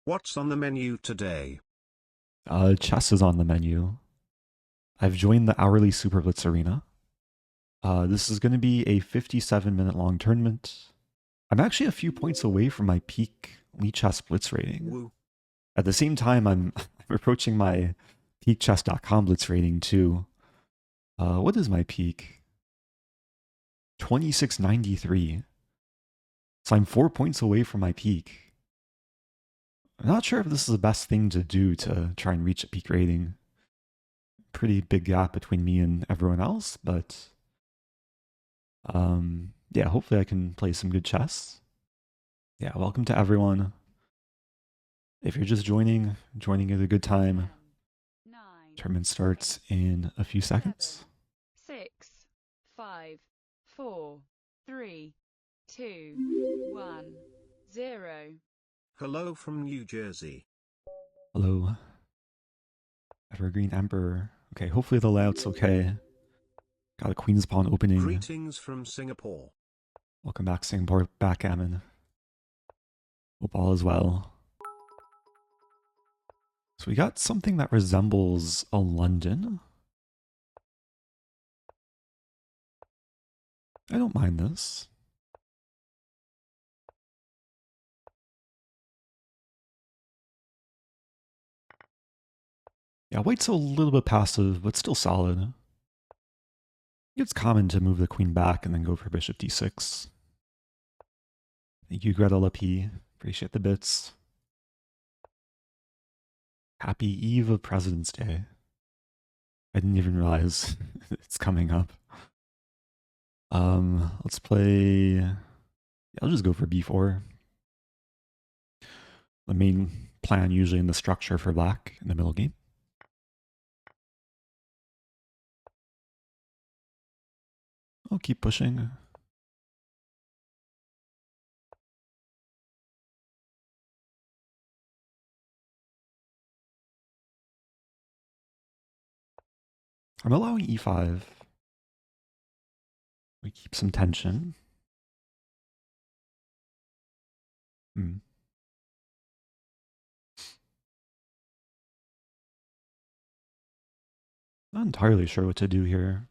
What's on the menu today? Chess is on the menu. I've joined the hourly SuperBlitz arena. This is going to be a 57-minute long tournament. I'm actually a few points away from my peak Lichess Blitz rating. Woo. At the same time, I'm approaching my peak chess.com Blitz rating too. What is my peak? 2693. So I'm 4 points away from my peak. I'm not sure if this is the best thing to do to try and reach a peak rating. Pretty big gap between me and everyone else, but yeah, hopefully I can play some good chess. Yeah, welcome to everyone. If you're just joining at a good time. 9, Tournament starts in a few seconds. 6, 5, 4, 3, 2, 1, 0. Hello from New Jersey. Hello. Evergreen Emperor. Okay, hopefully the layout's okay. Got a Queen's Pawn opening. Greetings from Singapore. Welcome back, Singapore backgammon. Hope all is well. So we got something that resembles a London. I don't mind this. Yeah, white's a little bit passive, but still solid. It's common to move the queen back and then go for bishop d6. Thank you, Greta Lapi. Appreciate the bits. Happy Eve of President's Day. I didn't even realize it's coming up. Let's play... Yeah, I'll just go for b4. The main plan usually in the structure for black in the middle game. I'll keep pushing. I'm allowing e5. We keep some tension. Not entirely sure what to do here.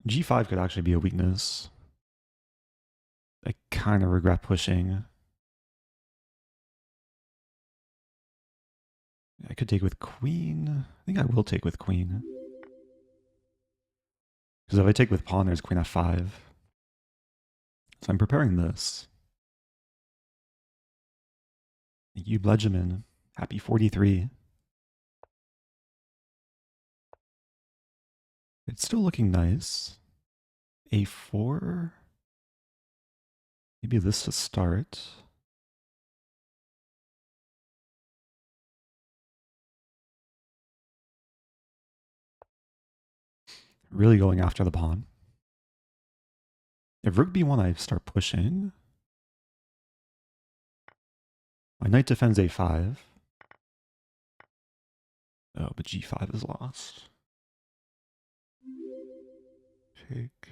G5 could actually be a weakness. I kind of regret pushing. I could take with queen. I think I will take with queen. Because if I take with pawn, there's queen f5. So I'm preparing this. Thank you, Bledgeman. Happy 43. It's still looking nice. A4. Maybe this to start. Really going after the pawn. If rook b1, I start pushing. My knight defends a5. Oh, but g5 is lost. Take.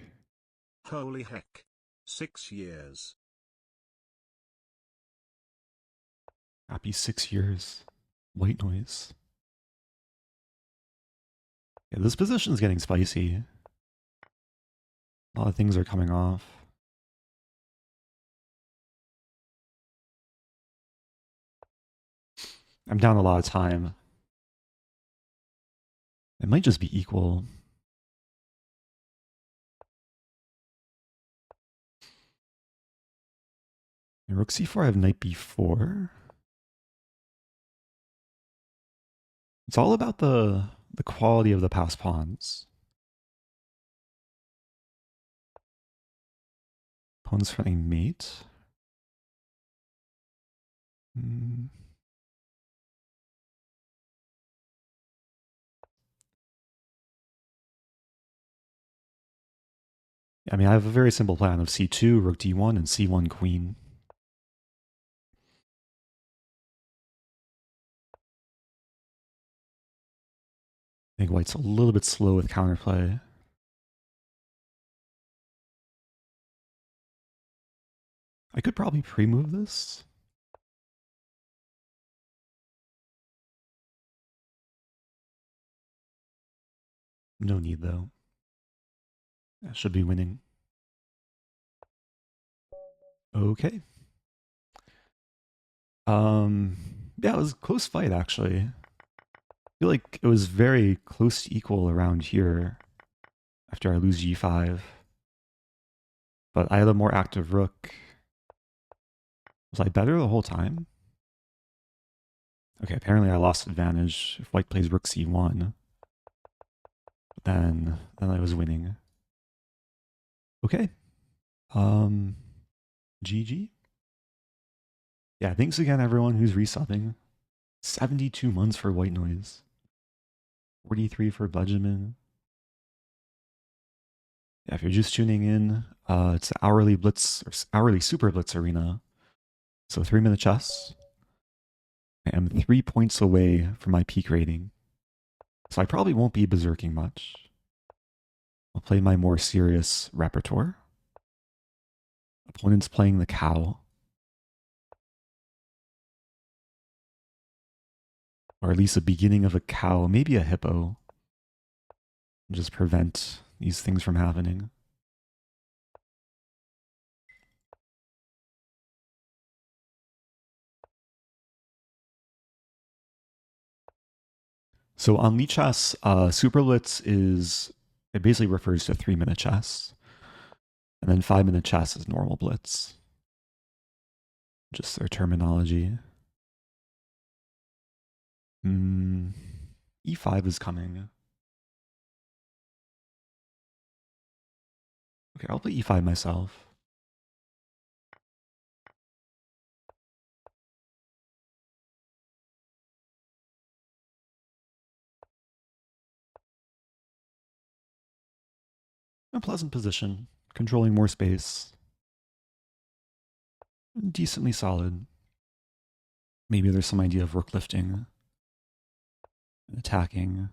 Holy heck. 6 years. Happy 6 years. White noise. Yeah, this position's getting spicy. A lot of things are coming off. I'm down a lot of time. It might just be equal. And rook c4, I have knight b4. It's all about the quality of the passed pawns. Pawn's running mate. I mean, I have a very simple plan of c2, rook d1, and c1 queen. I think white's a little bit slow with counterplay. I could probably pre-move this. No need, though. I should be winning. Okay. Yeah, it was a close fight, actually. I feel like it was very close to equal around here after I lose g5. But I had a more active rook. Was I better the whole time? Okay, apparently I lost advantage if white plays rook c1. But then I was winning. Okay. GG. Yeah, thanks again everyone who's resubbing. 72 months for White Noise. 43 for Benjamin. Yeah, if you're just tuning in, it's the hourly Blitz, or hourly Super Blitz arena. So 3-minute chess. I am 3 points away from my peak rating. So I probably won't be berserking much. I'll play my more serious repertoire. Opponent's playing the cow. Or at least the beginning of a cow, maybe a hippo. Just prevent these things from happening. So on Lead Chess, SuperBlitz is, it basically refers to 3-minute chess. And then 5-minute chess is normal blitz. Just their terminology. E5 is coming. Okay, I'll play E5 myself. A pleasant position, controlling more space. Decently solid. Maybe there's some idea of rook lifting. Attacking.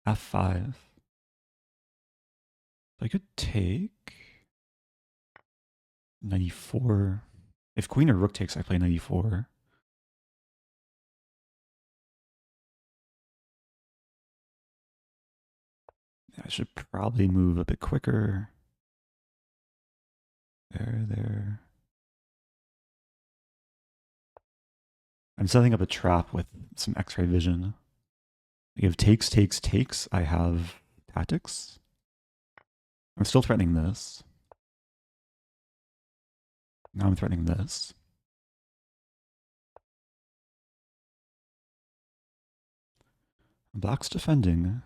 F5. I could take 94. If queen or rook takes, I play 94. I should probably move a bit quicker. There. I'm setting up a trap with some X-ray vision. I have takes. I have tactics. I'm still threatening this. Now I'm threatening this. Black's defending.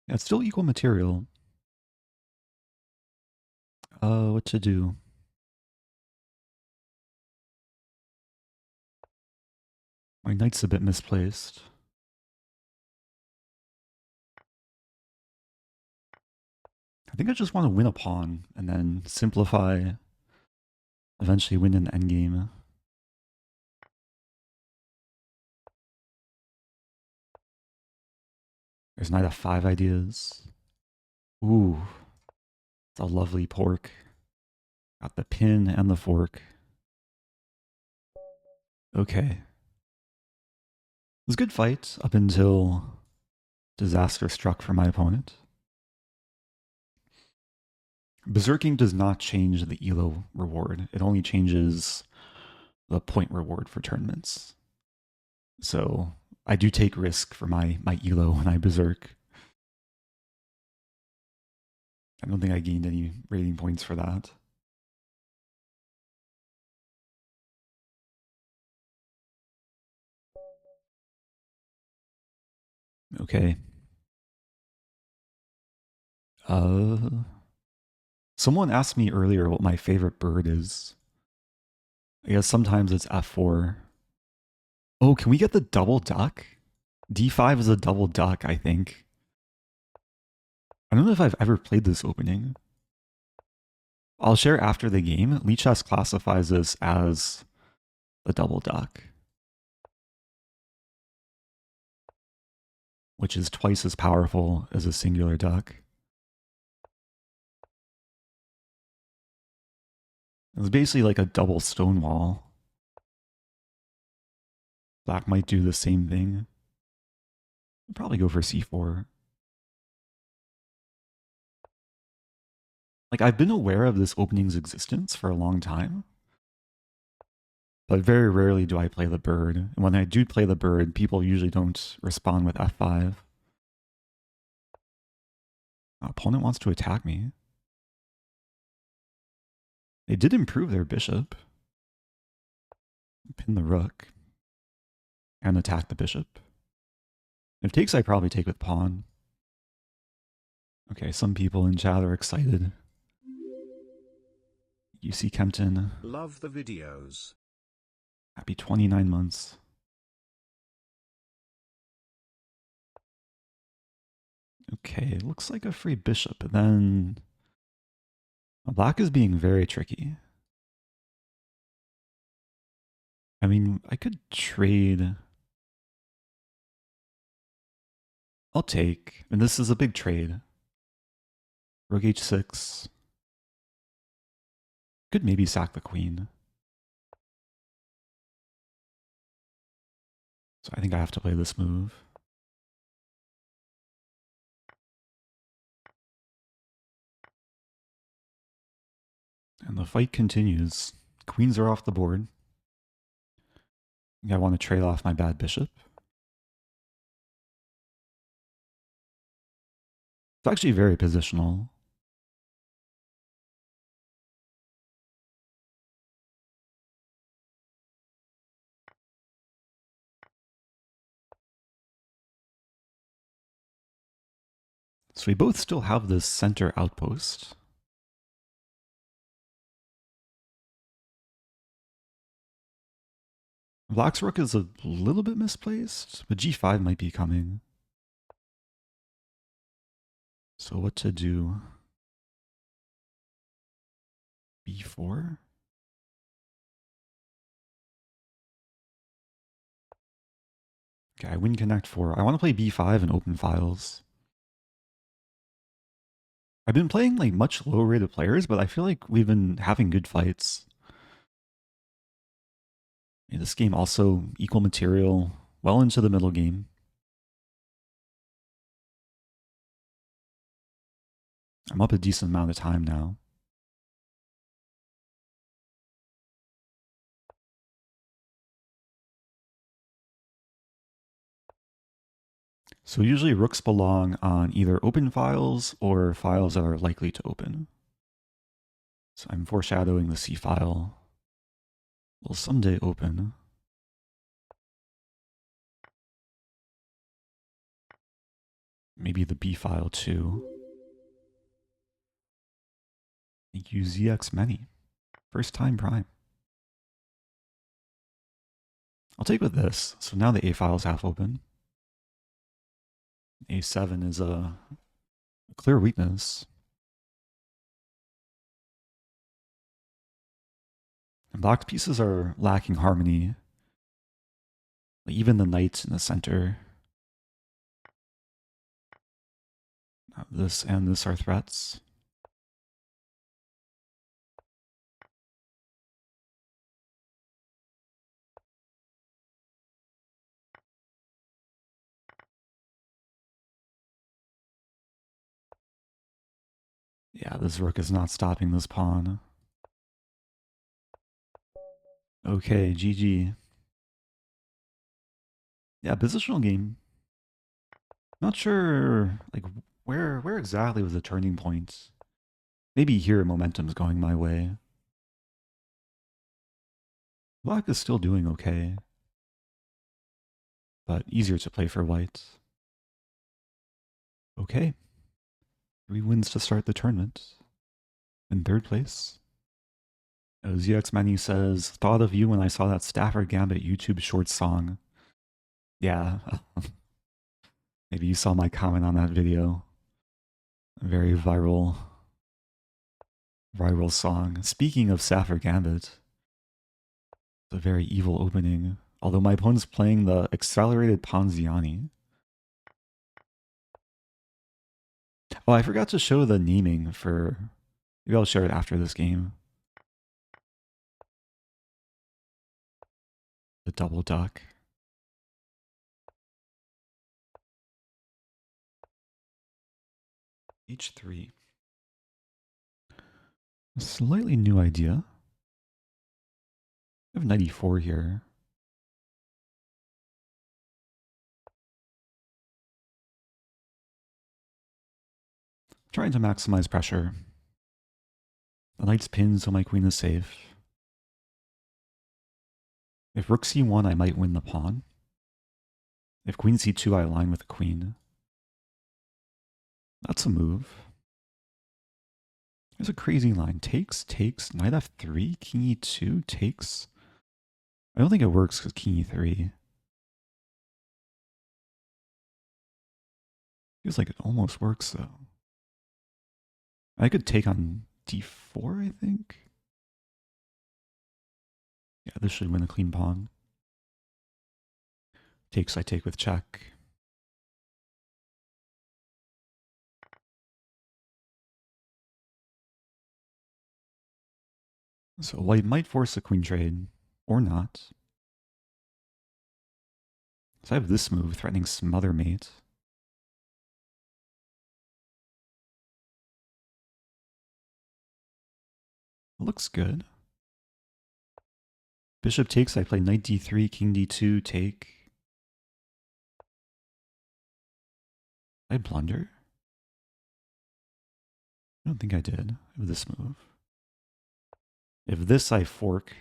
Yeah, it's still equal material. What to do? My knight's a bit misplaced. I think I just want to win a pawn and then simplify, eventually win an endgame. There's knight f5 ideas. Ooh, it's a lovely pork. Got the pin and the fork. Okay. It was a good fight up until disaster struck for my opponent. Berserking does not change the ELO reward. It only changes the point reward for tournaments. So I do take risk for my ELO when I berserk. I don't think I gained any rating points for that. Okay. Someone asked me earlier what my favorite bird is. I guess sometimes it's f4. Oh, can we get the double duck? d5 is a double duck, I think. I don't know if I've ever played this opening. I'll share after the game. Lichess classifies this as the double duck, which is twice as powerful as a singular duck. It's basically like a double stonewall. Black might do the same thing. I'll probably go for c4. Like, I've been aware of this opening's existence for a long time, but very rarely do I play the bird. And when I do play the bird, people usually don't respond with f5. My opponent wants to attack me. They did improve their bishop. Pin the rook. And attack the bishop. If takes, I probably take with pawn. Okay, some people in chat are excited. UC Kempton. Love the videos. Happy 29 months. Okay, looks like a free bishop, but then black is being very tricky. I mean, I could trade. I'll take, and this is a big trade. Rook h6. Could maybe sack the queen. So I think I have to play this move. And the fight continues. Queens are off the board. I want to trade off my bad bishop. It's actually very positional. So we both still have this center outpost. Black's rook is a little bit misplaced, but g5 might be coming. So what to do? b4? Okay, I win connect 4. I want to play b5 and open files. I've been playing like much lower rated players, but I feel like we've been having good fights. In this game also equal material, well into the middle game. I'm up a decent amount of time now. So usually rooks belong on either open files or files that are likely to open. So I'm foreshadowing the C file will someday open. Maybe the B file too. Thank you, ZX Many. First time prime. I'll take with this. So now the A file is half open. A7 is a clear weakness. And black's pieces are lacking harmony. Even the knights in the center. This and this are threats. Yeah, this rook is not stopping this pawn. Okay, GG. Yeah, positional game. Not sure, like, where exactly was the turning point Maybe here momentum's going my way. Black is still doing okay, but easier to play for white. Okay. 3 wins to start the tournament. In 3rd place. ZX Manu says, thought of you when I saw that Stafford Gambit YouTube short song. Yeah. Maybe you saw my comment on that video. A very viral song. Speaking of Stafford Gambit, it's a very evil opening. Although my opponent's playing the accelerated Ponziani. Oh, I forgot to show the naming for... Maybe I'll share it after this game. The double duck. H3. A slightly new idea. I have 94 here. Trying to maximize pressure. The knight's pinned, so my queen is safe. If rook c1, I might win the pawn. If queen c2, I align with the queen. That's a move. There's a crazy line. Takes, knight f3, king e2, takes. I don't think it works because king e3. Feels like it almost works though. I could take on d4, I think. Yeah, this should win a clean pawn. Takes, I take with check. So white might force a queen trade, or not. So I have this move, threatening smother mate. Looks good. Bishop takes, I play knight d3, king d2, take. Did I blunder? I don't think I did with this move. If this I fork.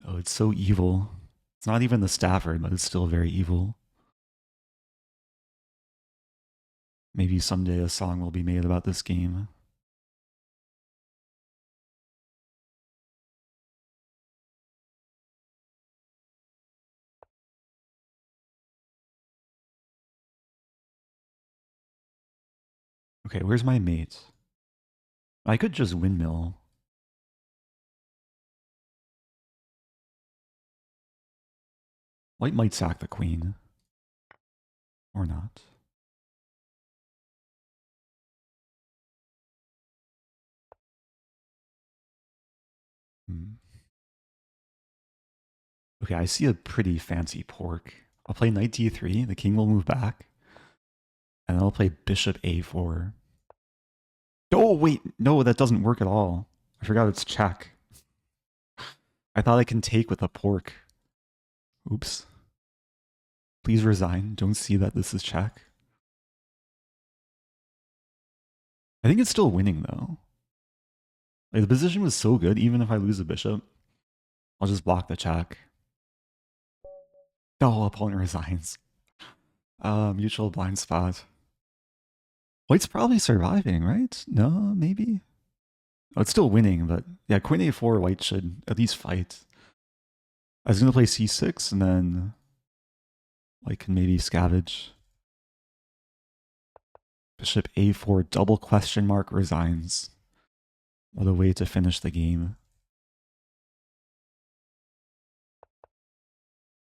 Oh, it's so evil. It's not even the Stafford, but it's still very evil. Maybe someday a song will be made about this game. Okay, where's my mate? I could just windmill. White might sack the queen. Or not. Okay, I see a pretty fancy pork. I'll play knight d3, the king will move back. And then I'll play bishop a4. Oh, wait, no, that doesn't work at all. I forgot it's check. I thought I can take with a pork. Oops. Please resign. Don't see that this is check. I think it's still winning, though. Like, the position was so good, even if I lose a bishop, I'll just block the check. Oh, opponent resigns. Mutual blind spot. White's probably surviving, right? No, maybe? Oh, it's still winning, but yeah, queen a4, white should at least fight. I was going to play c6, and then white can maybe scavenge. Bishop a4, double question mark, resigns. What a way to finish the game.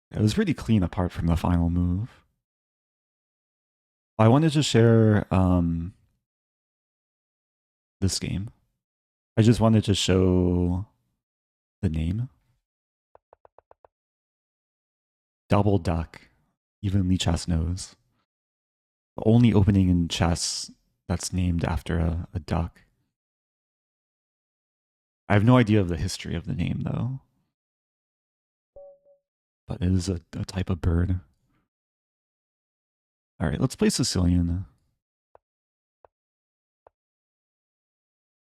It was pretty clean apart from the final move. I wanted to share this game. I just wanted to show the name. Double duck. Even Lee Chess knows. The only opening in chess that's named after a duck. I have no idea of the history of the name, though. But it is a type of bird. Alright, let's play Sicilian.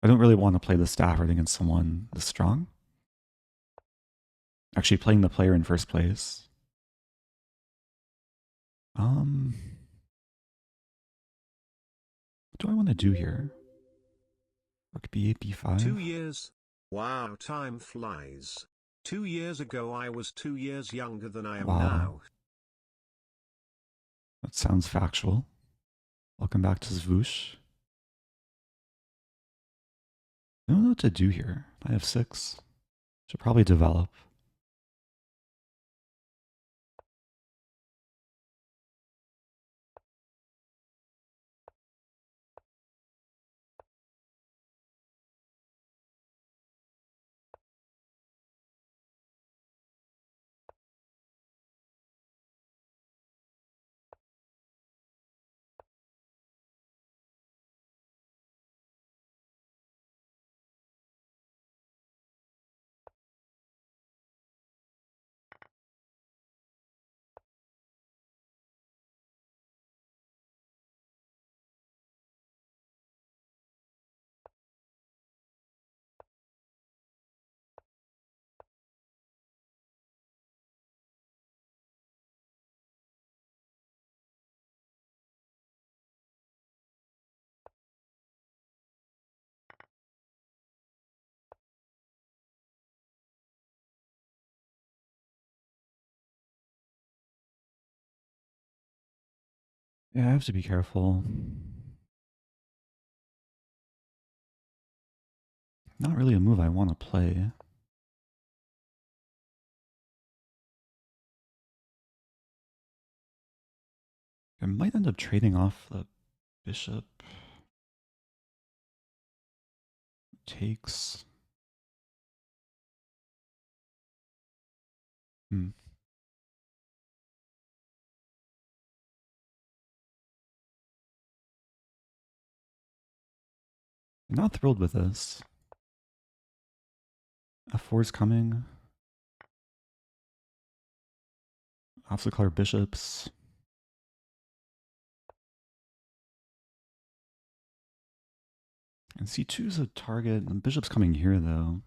I don't really want to play the Stafford against someone this strong. Actually, playing the player in first place. What do I want to do here? Rook b8, b5. 2 years. Wow, time flies. 2 years ago I was 2 years younger than I am now. That sounds factual. Welcome back to Zvoosh. I don't know what to do here. I have 6. Should probably develop. Yeah, I have to be careful. Not really a move I want to play. I might end up trading off the bishop. Takes. I'm not thrilled with this. F4 is coming. Off the color bishops. And c2 is a target. The bishop's coming here, though.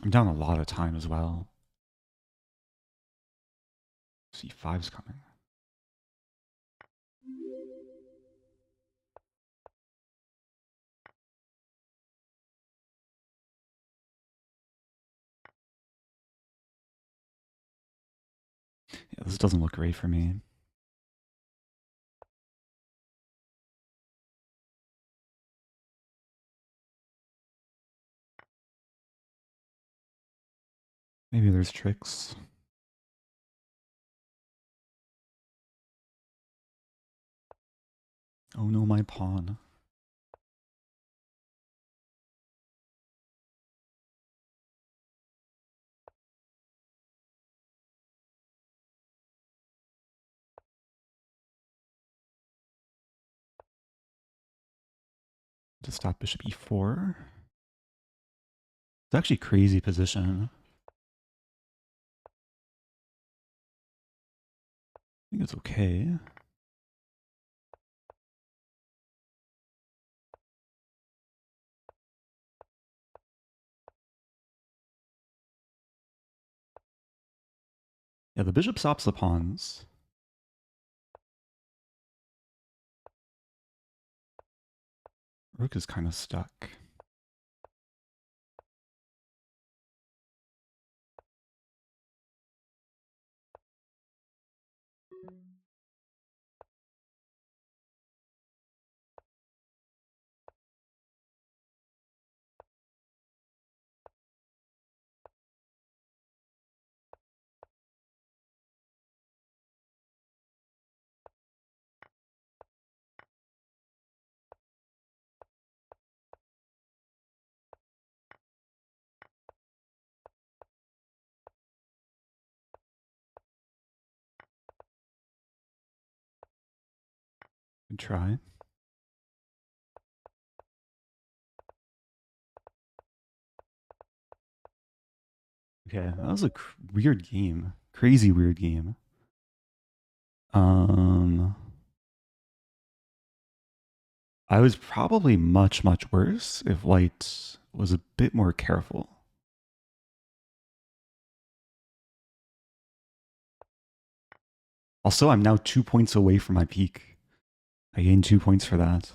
I'm down a lot of time as well. c5's coming. Yeah, this doesn't look great for me. Maybe there's tricks. Oh no, my pawn. To stop bishop e4. It's actually a crazy position. I think it's okay. Yeah, the bishop stops the pawns. Rook is kind of stuck. Good try. Okay, that was a weird game. Crazy weird game. I was probably much, much worse if white was a bit more careful. Also, I'm now 2 points away from my peak. I gained 2 points for that.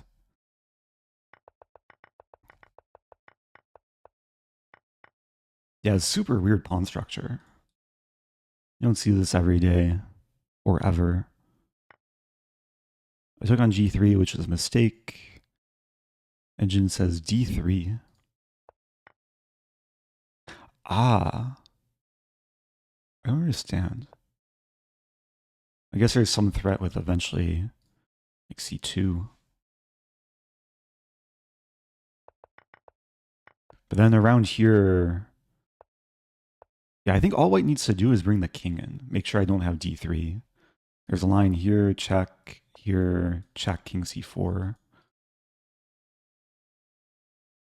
Yeah, it's super weird pawn structure. You don't see this every day or ever. I took on g3, which is a mistake. Engine says d3. Ah. I don't understand. I guess there's some threat with eventually like c2. But then around here, yeah, I think all white needs to do is bring the king in. Make sure I don't have d3. There's a line here, check, here, check, king c4.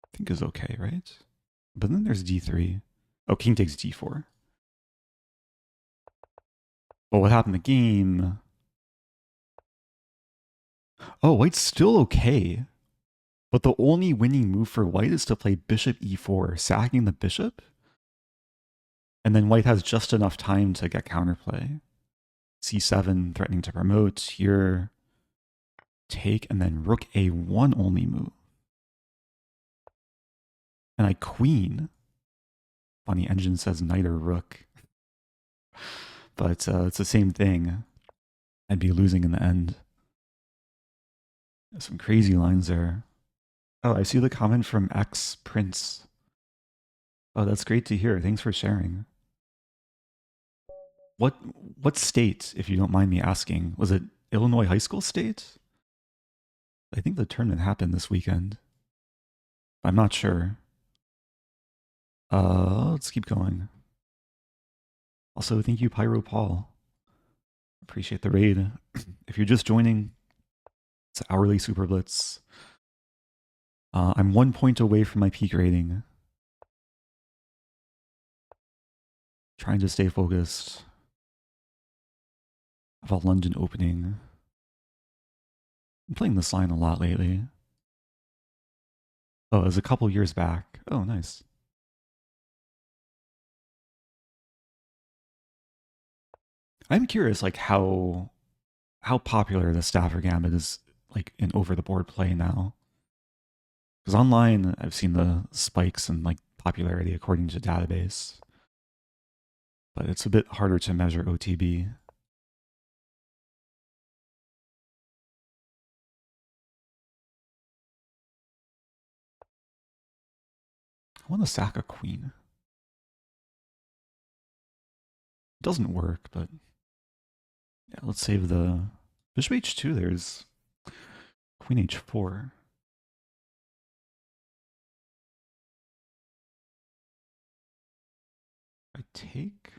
I think is okay, right? But then there's d3. Oh, king takes d4. Well, what happened in the game? Oh, white's still okay. But the only winning move for white is to play bishop e4, sacking the bishop. And then white has just enough time to get counterplay. c7 threatening to promote. Here, take, and then rook a1 only move. And I queen. Funny, engine says knight or rook. But it's the same thing. I'd be losing in the end. Some crazy lines there. Oh, I see the comment from X Prince. Oh, that's great to hear. Thanks for sharing. What state, if you don't mind me asking? Was it Illinois High School State? I think the tournament happened this weekend. I'm not sure. Let's keep going. Also, thank you, Pyro Paul. Appreciate the raid. If you're just joining, it's hourly SuperBlitz. I'm 1 point away from my peak rating. Trying to stay focused. I have a London Opening. I'm playing this line a lot lately. Oh, it was a couple years back. Oh, nice. I'm curious, like how popular the Stafford Gambit is, like in over-the-board play now. Because online, I've seen the spikes in like popularity according to database, but it's a bit harder to measure OTB. I want to sack a queen. It doesn't work, but yeah, let's save the bishop h2. There's queen h4. I take.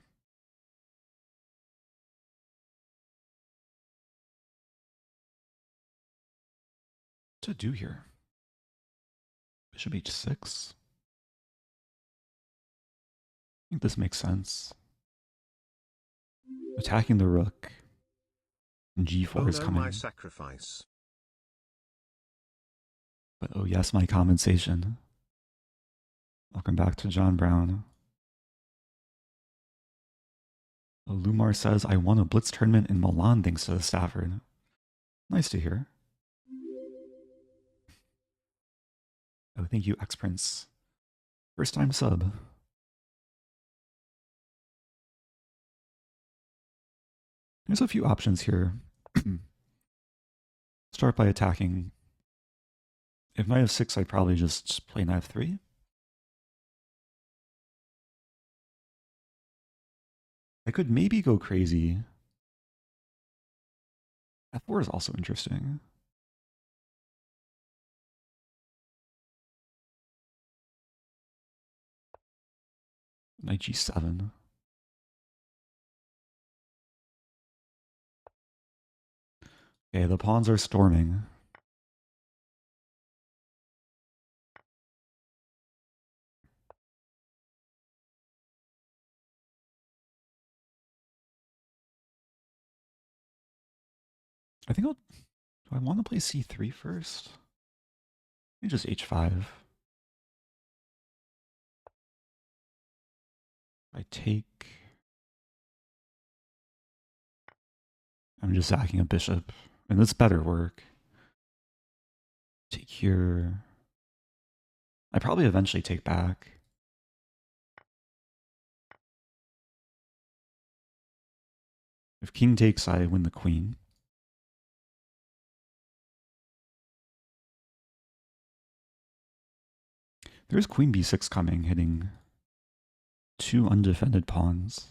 What to do here? Bishop h6. I think this makes sense. Attacking the rook. And g4 is coming. My sacrifice. But oh yes, my compensation. Welcome back to John Brown. Oh, Lumar says, I won a Blitz tournament in Milan thanks to the Stafford. Nice to hear. Oh, thank you, X-Prince. First time sub. There's a few options here. Start by attacking. If knight f6, I'd probably just play knight f3. I could maybe go crazy. f4 is also interesting. Knight g7. Okay, the pawns are storming. I think do I want to play c3 first? Just h5. I take. I'm just sacking a bishop, and this better work. Take here. I probably eventually take back. If king takes, I win the queen. There's queen b6 coming, hitting 2 undefended pawns.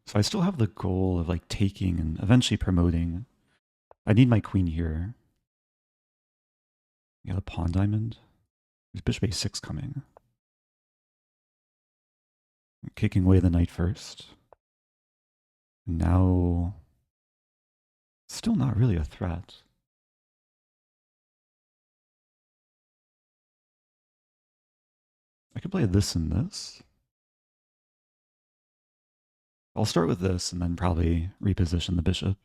So I still have the goal of like taking and eventually promoting. I need my queen here. Yeah, the pawn diamond. There's bishop a6 coming. I'm kicking away the knight first. Now, still not really a threat. I could play this and this. I'll start with this and then probably reposition the bishop.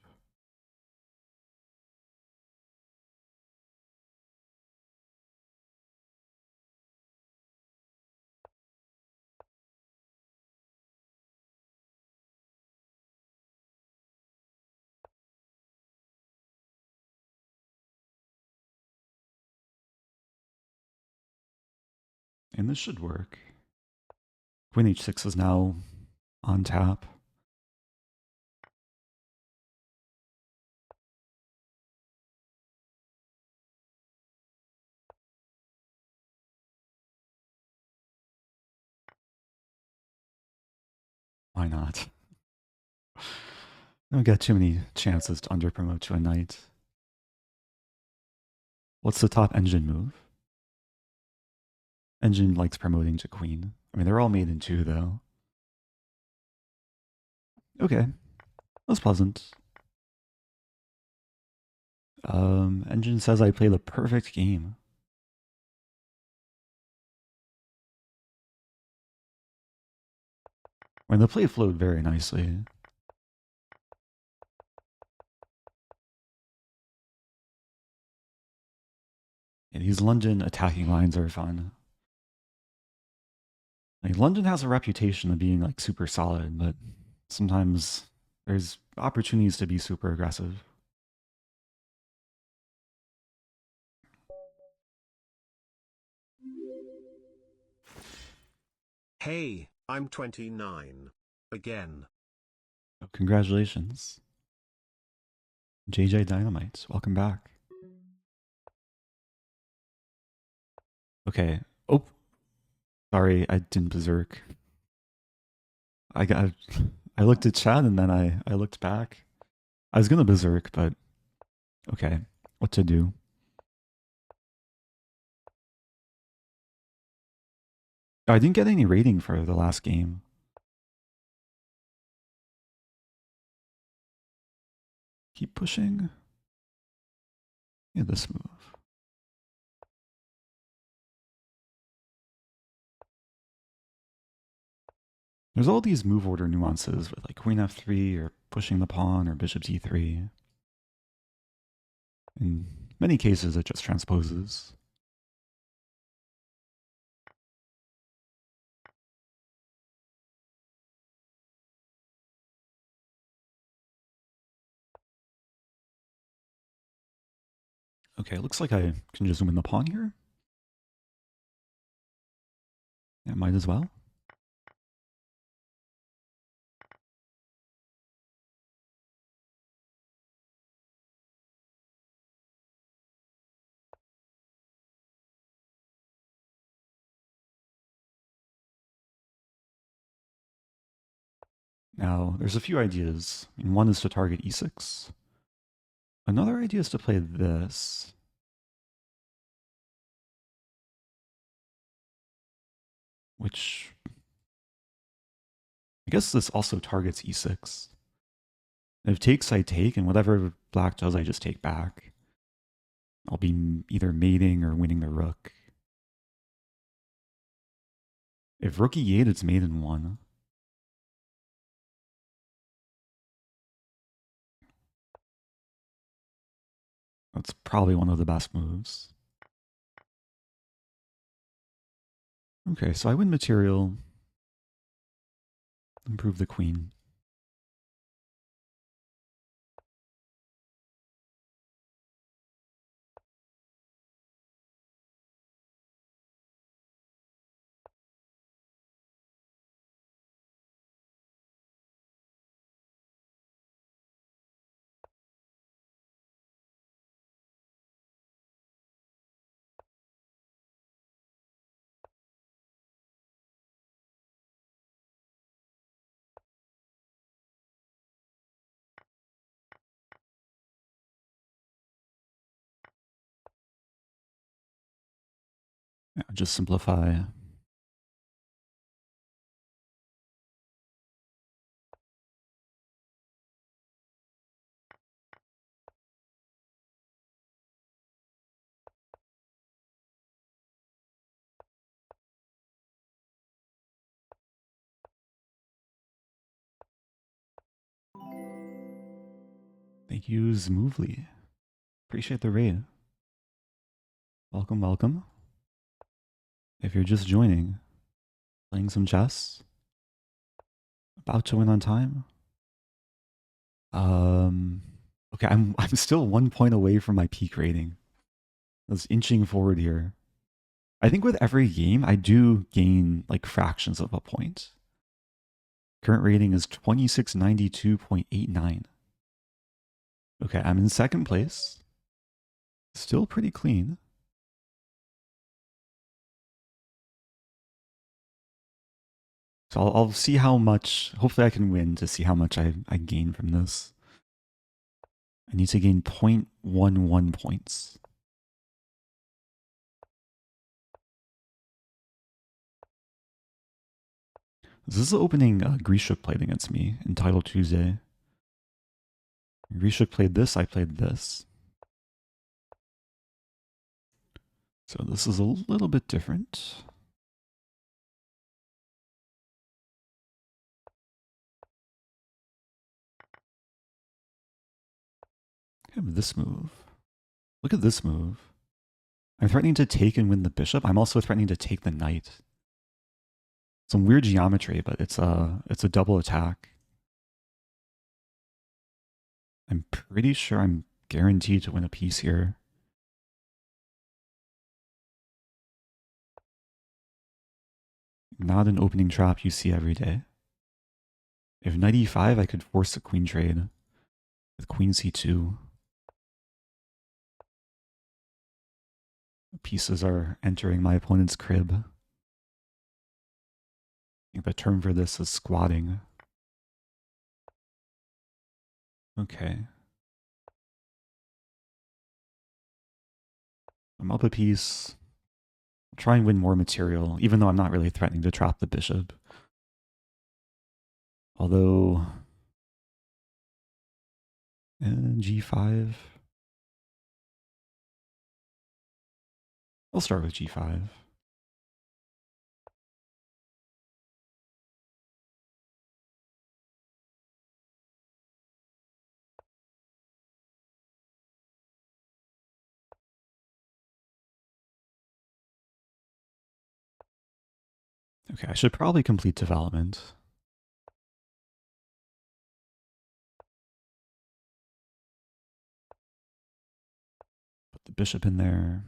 And this should work. Queen h6 is now on tap. Why not? I don't get too many chances to underpromote to a knight. What's the top engine move? Engine likes promoting to queen. I mean, they're all made in 2, though. Okay. That's pleasant. Engine says I play the perfect game. I mean, the play flowed very nicely. Yeah, these London attacking lines are fun. Like, London has a reputation of being like super solid, but sometimes there's opportunities to be super aggressive. Hey, I'm 29. Again. Oh, congratulations. JJ Dynamite, welcome back. Okay. Oh, sorry, I didn't berserk. I looked at chat and then I looked back. I was gonna berserk, but okay, what to do? I didn't get any rating for the last game. Keep pushing. Yeah, this move. There's all these move order nuances with like queen f3 or pushing the pawn or bishop d3. In many cases, it just transposes. Okay, it looks like I can just win the pawn here. Yeah, might as well. Now, there's a few ideas. I mean, one is to target e6. Another idea is to play this. Which, I guess this also targets e6. If takes, I take, and whatever black does, I just take back. I'll be either mating or winning the rook. If rook e8, it's mate in 1. That's probably one of the best moves. Okay, so I win material. Improve the queen. Yeah, just simplify. Thank you, Smoothly. Appreciate the raid. Welcome, welcome. If you're just joining, playing some chess, about to win on time. Okay, I'm still 1 point away from my peak rating. I was inching forward here. I think with every game, I do gain like fractions of a point. Current rating is 2692.89. Okay, I'm in second place. Still pretty clean. So I'll see how much, hopefully I can win to see how much I gain from this. I need to gain 0.11 points. This is the opening Grishuk played against me in Title Tuesday. Grishuk played this, I played this. So this is a little bit different. I have this move. Look at this move. I'm threatening to take and win the bishop. I'm also threatening to take the knight. Some weird geometry, but it's a double attack. I'm pretty sure I'm guaranteed to win a piece here. Not an opening trap you see every day. If knight e5, I could force a queen trade with queen c2. Pieces are entering my opponent's crib. I think the term for this is squatting. Okay. I'm up a piece. I'll try and win more material, even though I'm not really threatening to trap the bishop. Although... And g5. I'll start with g5. Okay, I should probably complete development. Put the bishop in there.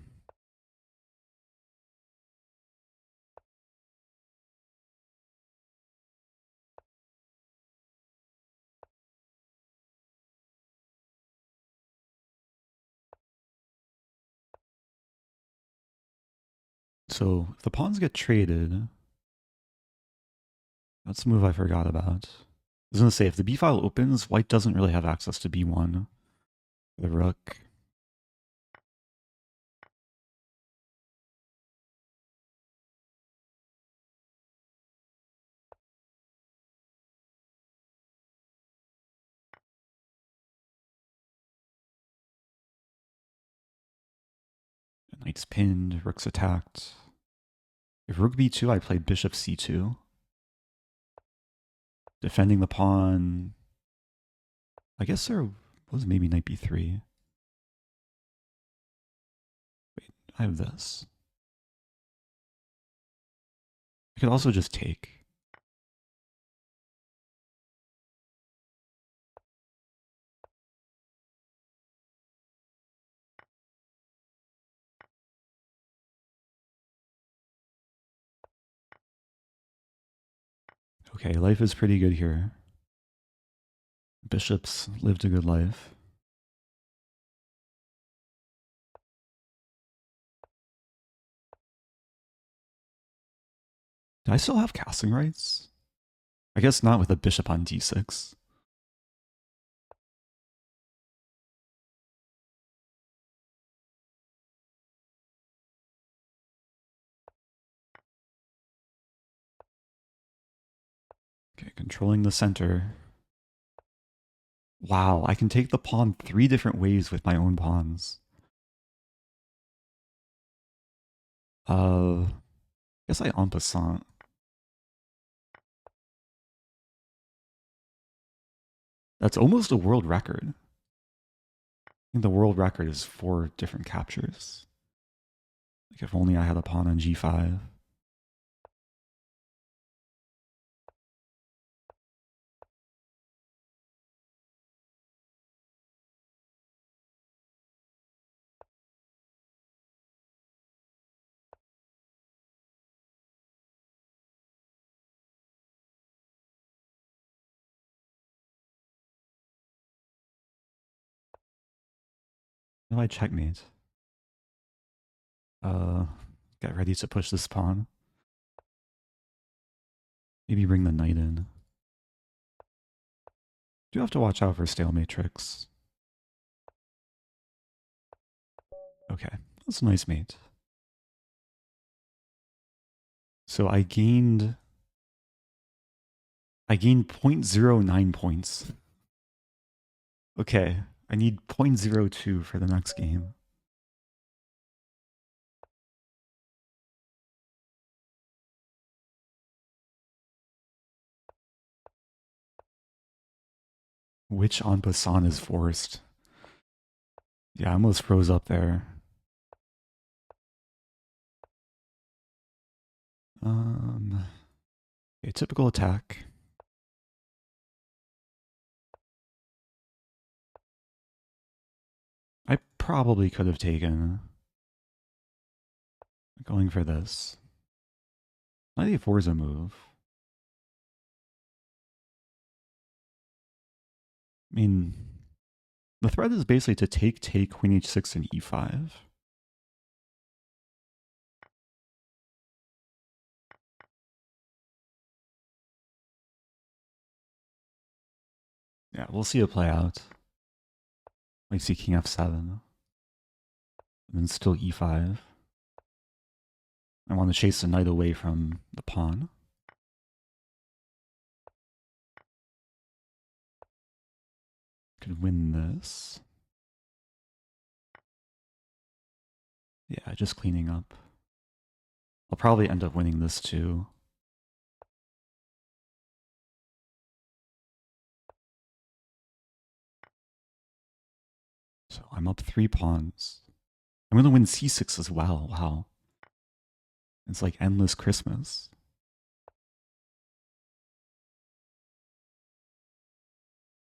So if the pawns get traded, that's a move I forgot about. I was going to say, if the b file opens, white doesn't really have access to b1. The rook. Knight's pinned, rook's attacked. If rook b2, I played bishop c2. Defending the pawn. I guess there was maybe knight b3. Wait, I have this. I could also just take. Okay, life is pretty good here. Bishops lived a good life. Do I still have casting rights? I guess not with a bishop on d6. Okay, controlling the center. Wow, I can take the pawn 3 different ways with my own pawns. Guess I en passant. That's almost a world record. I think the world record is 4 different captures. Like if only I had a pawn on g5. No, I checkmate. Get ready to push this pawn. Maybe bring the knight in. Do have to watch out for stalemate tricks. Okay, that's a nice mate. So I gained 0.09 points. Okay, I need 0.02 for the next game. Which en passant is forced? Yeah, I almost froze up there. A typical attack. I probably could have taken. Going for this. Knight a4 is a move. I mean, the threat is basically to take queen h6 and e5. Yeah, we'll see it play out. Might see king f7. And then still e5. I want to chase the knight away from the pawn. Could win this. Yeah, just cleaning up. I'll probably end up winning this too. So I'm up 3 pawns. I'm going to win c6 as well. Wow. It's like endless Christmas.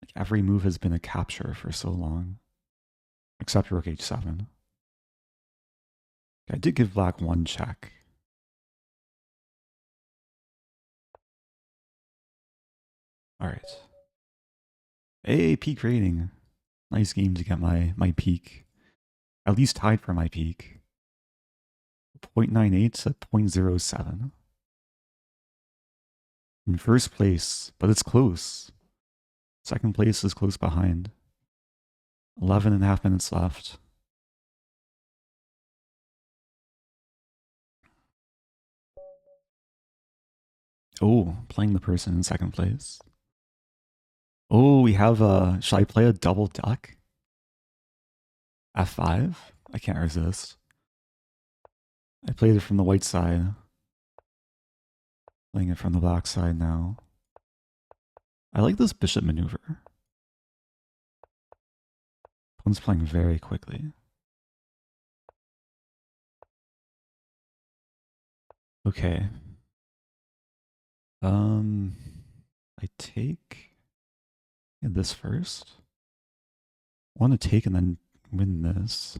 Like every move has been a capture for so long. Except rook h7. I did give black 1 check. Alright. Hey, peak rating. Nice game to get my peak. At least tied for my peak. 0.98 to 0.07. In first place, but it's close. Second place is close behind. 11.5 minutes left. Oh, playing the person in second place. Oh, we have should I play a double duck? F5? I can't resist. I played it from the white side. Playing it from the black side now. I like this bishop maneuver. One's playing very quickly. Okay. I take this first. I want to take and then win this.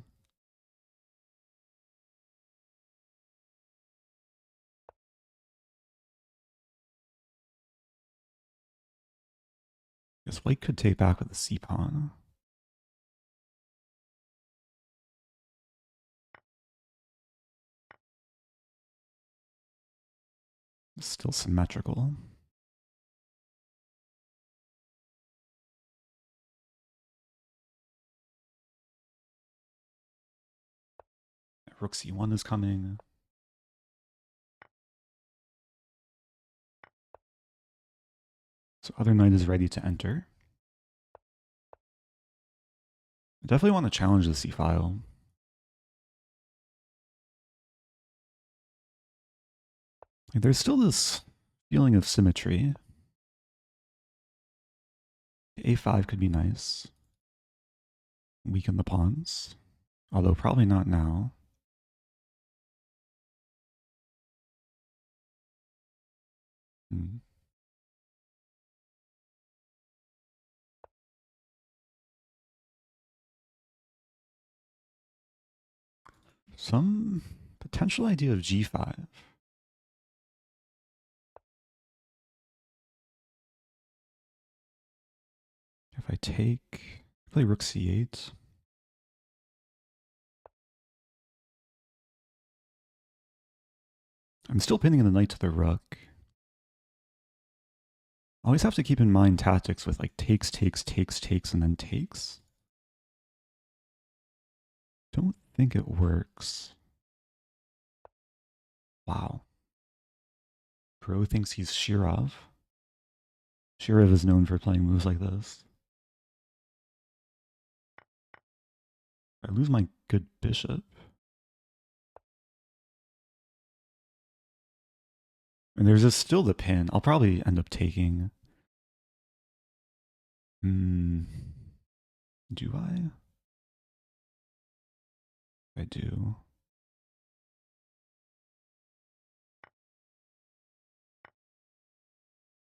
Guess white could take back with the c pawn. Still symmetrical. Rook c1 is coming. So other knight is ready to enter. I definitely want to challenge the c-file. There's still this feeling of symmetry. A5 could be nice. Weaken the pawns. Although probably not now. Some potential idea of g5. If I take, play rook c8. I'm still pinning the knight to the rook. Always have to keep in mind tactics with like takes, and then takes. Don't think it works. Wow. Pro thinks he's Shirov. Shirov is known for playing moves like this. I lose my good bishop. And there's still the pin. I'll probably end up taking. Do I? I do.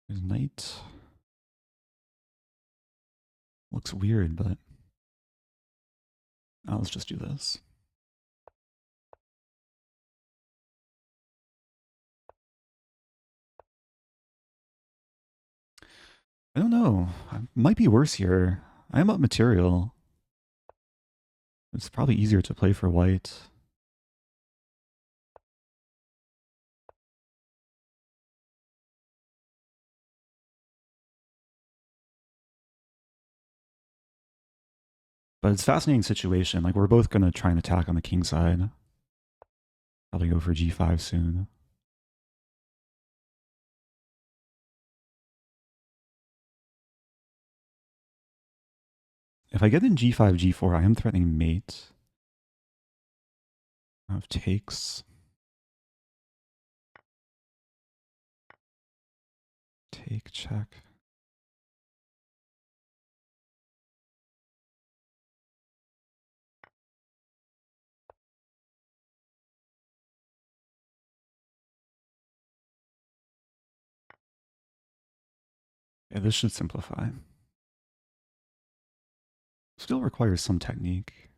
There's knight. Looks weird, but let's just do this. I don't know. I might be worse here. I am up material. It's probably easier to play for white. But it's a fascinating situation. Like, we're both going to try and attack on the king side. Probably go for g5 soon. If I get in g5, g4, I am threatening mate. I have takes. Take, check. Yeah, this should simplify. Still requires some technique.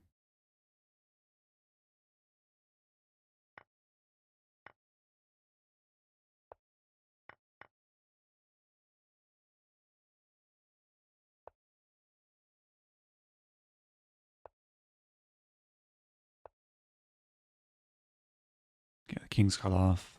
Yeah, the king's cut off.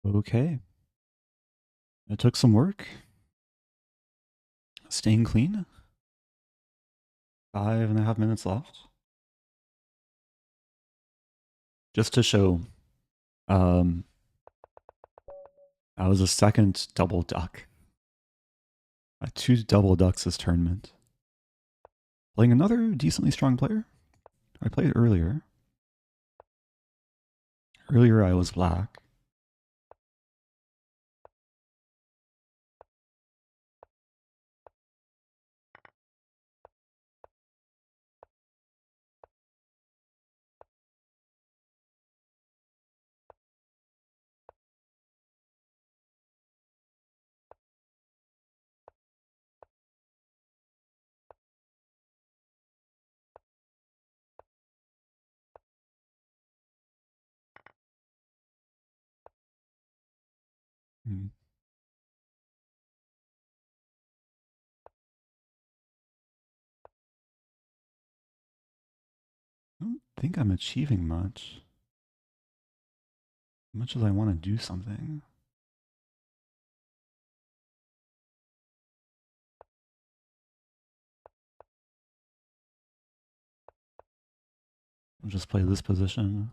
Okay. It took some work. Staying clean. 5.5 minutes left. Just to show, that was a second double duck. 2 double ducks this tournament. Playing another decently strong player. I played earlier. Earlier I was black. Hmm. I don't think I'm achieving much. As much as I want to do something. I'll just play this position.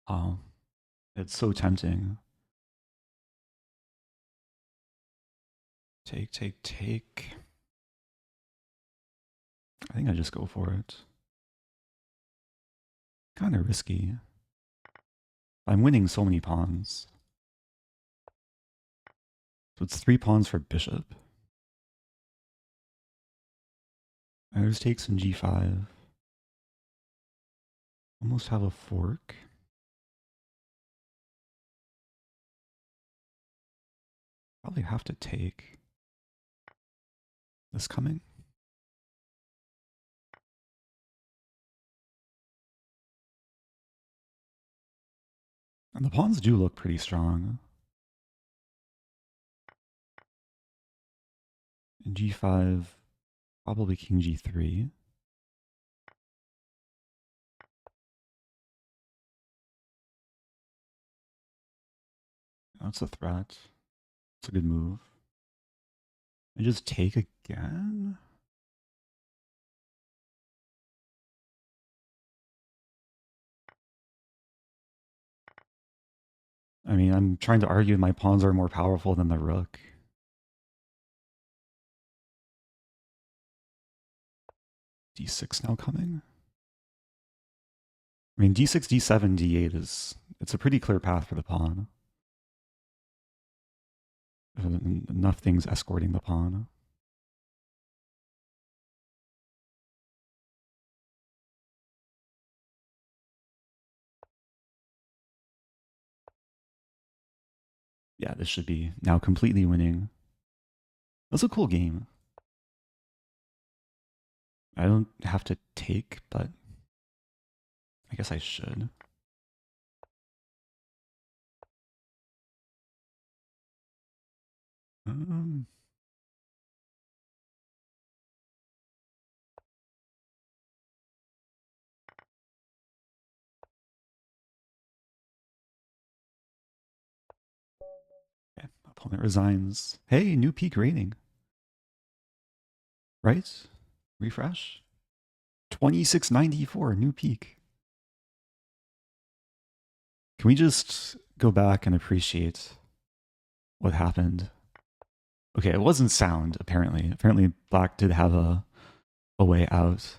Oh, it's so tempting. Take, take, take. I think I just go for it. Kind of risky. I'm winning so many pawns. So it's 3 pawns for bishop. I just take some g5. Almost have a fork. Probably have to take. This coming. And the pawns do look pretty strong. And g5, probably king g3. That's a threat. It's a good move. I just take again? I mean, I'm trying to argue my pawns are more powerful than the rook. d6 now coming. I mean, d6, d7, d8 it's a pretty clear path for the pawn. Enough things escorting the pawn. Yeah, this should be now completely winning. That's a cool game. I don't have to take, but I guess I should. Okay, opponent resigns. Hey, new peak rating. Right? Refresh. 2694, new peak. Can we just go back and appreciate what happened? Okay, it wasn't sound, apparently. Apparently, black did have a way out.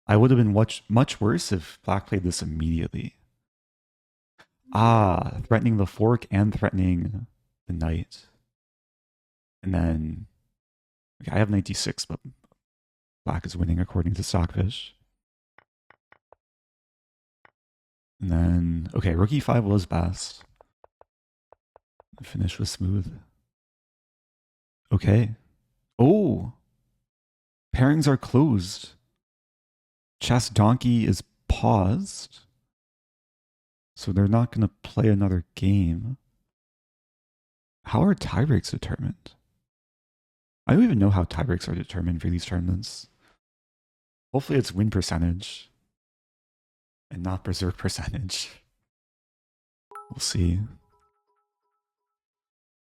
I would have been much worse if black played this immediately. Ah, threatening the fork and threatening the knight. And then, okay, I have knight d6, but black is winning according to Stockfish. And then, okay, rook e5 was best. The finish was smooth. Okay. Oh! Pairings are closed. Chess donkey is paused. So they're not going to play another game. How are tiebreaks determined? I don't even know how tiebreaks are determined for these tournaments. Hopefully it's win percentage and not berserk percentage. We'll see.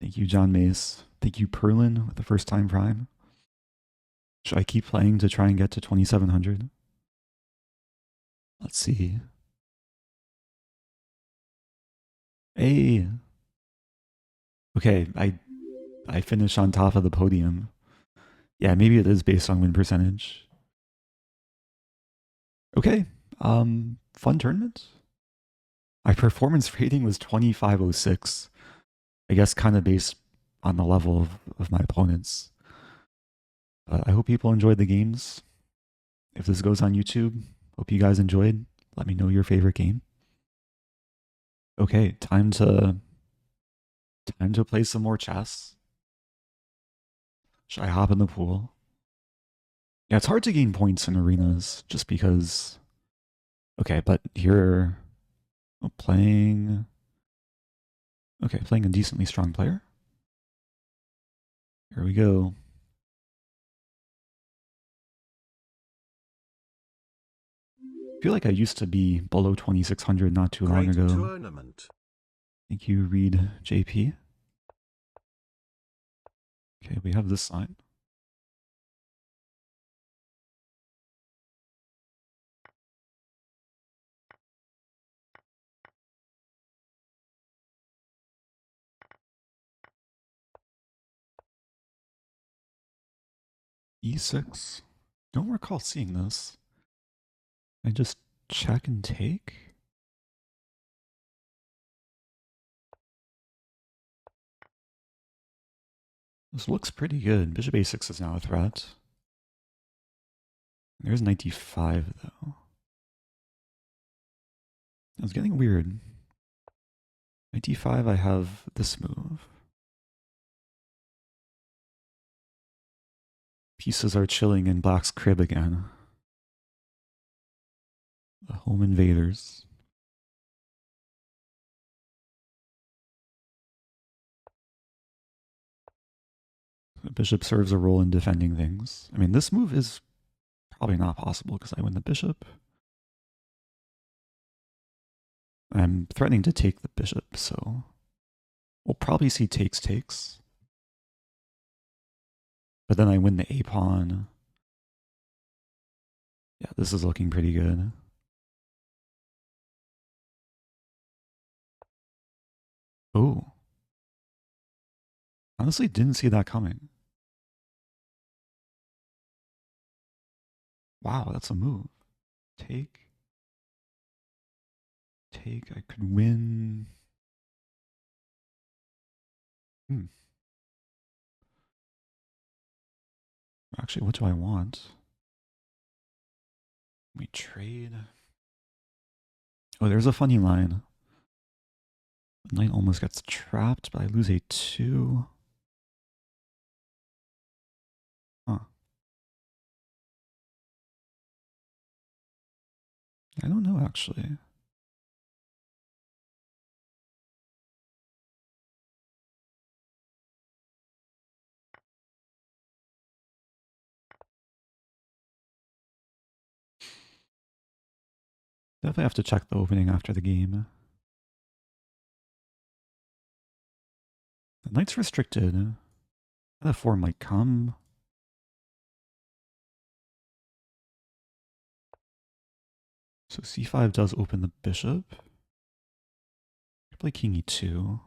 Thank you, John Mace. Thank you, Perlin, with the first time prime. Should I keep playing to try and get to 2,700? Let's see. Hey. Okay, I finished on top of the podium. Yeah, maybe it is based on win percentage. Okay, fun tournament. My performance rating was 2506. I guess kind of based on the level of my opponents. But I hope people enjoyed the games. If this goes on YouTube, hope you guys enjoyed. Let me know your favorite game. Okay, time to play some more chess. Should I hop in the pool? Yeah, it's hard to gain points in arenas just because... Okay, but here... playing... Okay, playing a decently strong player. Here we go. I feel like I used to be below 2,600 not too long ago. Tournament. Thank you, Reed JP. Okay, we have this sign. E6. Don't recall seeing this. I just check and take. This looks pretty good. Bishop a6 is now a threat. There's knight d5 though. It's getting weird. Knight d5, I have this move. Pieces are chilling in black's crib again. The home invaders. The bishop serves a role in defending things. I mean, this move is probably not possible because I win the bishop. I'm threatening to take the bishop, so we'll probably see takes. But then I win the a pawn. Yeah, this is looking pretty good. Oh. Honestly, didn't see that coming. Wow, that's a move. Take. I could win. Actually, what do I want? We trade. Oh, there's a funny line. The knight almost gets trapped, but I lose a2. Huh. I don't know, actually. Definitely have to check the opening after the game. The knight's restricted. f4 might come. So c5 does open the bishop. I play king e2.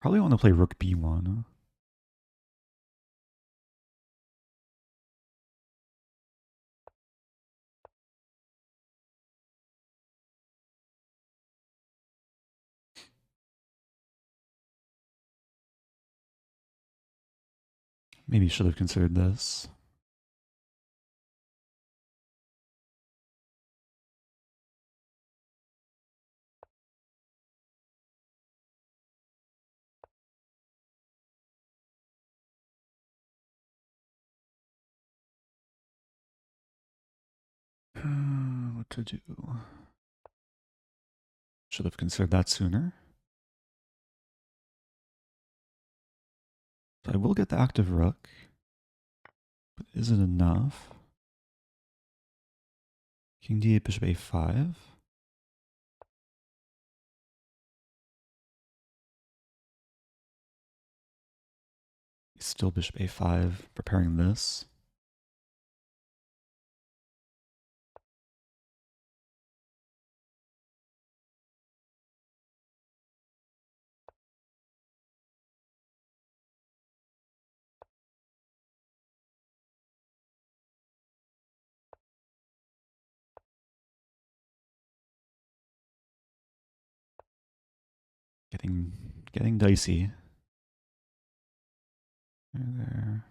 Probably want to play rook b1. Maybe should have considered this. What to do? Should have considered that sooner. So I will get the active rook, but is it enough? King d8, bishop a5. Still bishop a5, preparing this. Getting dicey. There.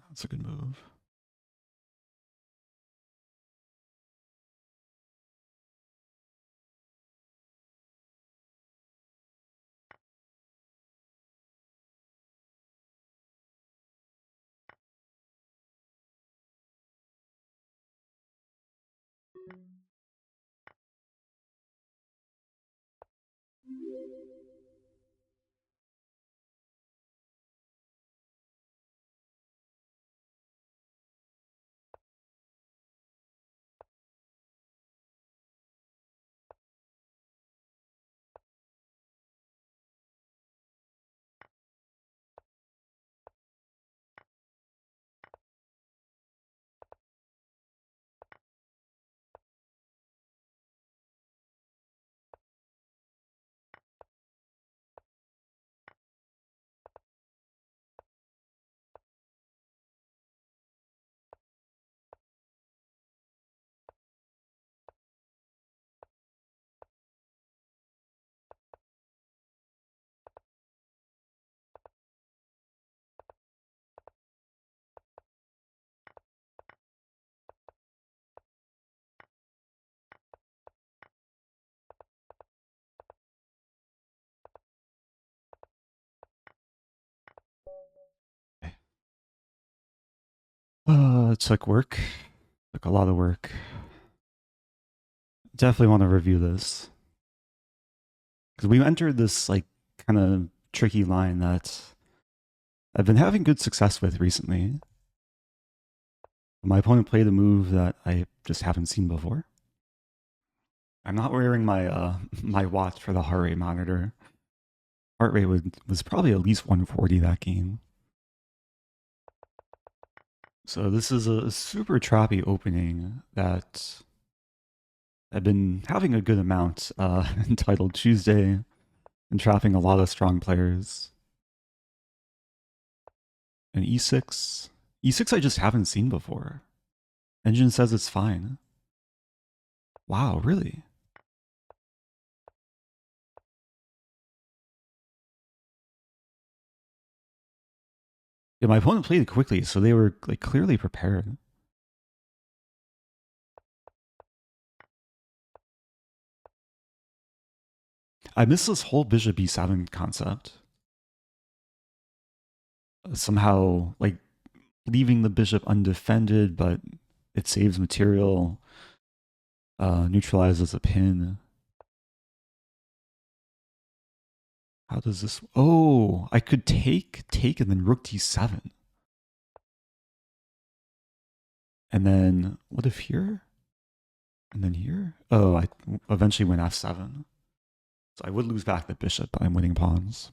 That's a good move. It took work. Took a lot of work. Definitely want to review this. Because we entered this like kind of tricky line that I've been having good success with recently. My opponent played a move that I just haven't seen before. I'm not wearing my my watch for the heart rate monitor. Heart rate was probably at least 140 that game. So this is a super trappy opening that I've been having a good amount entitled Tuesday and trapping a lot of strong players. And e6. E6 I just haven't seen before. Engine says it's fine. Wow, really? Yeah, my opponent played it quickly, so they were like clearly prepared. I missed this whole bishop b7 concept. Somehow, like, leaving the bishop undefended, but it saves material, neutralizes a pin. How does this... Oh, I could take, and then rook d7. And then, what if here? And then here? Oh, I eventually went f7. So I would lose back the bishop, but I'm winning pawns.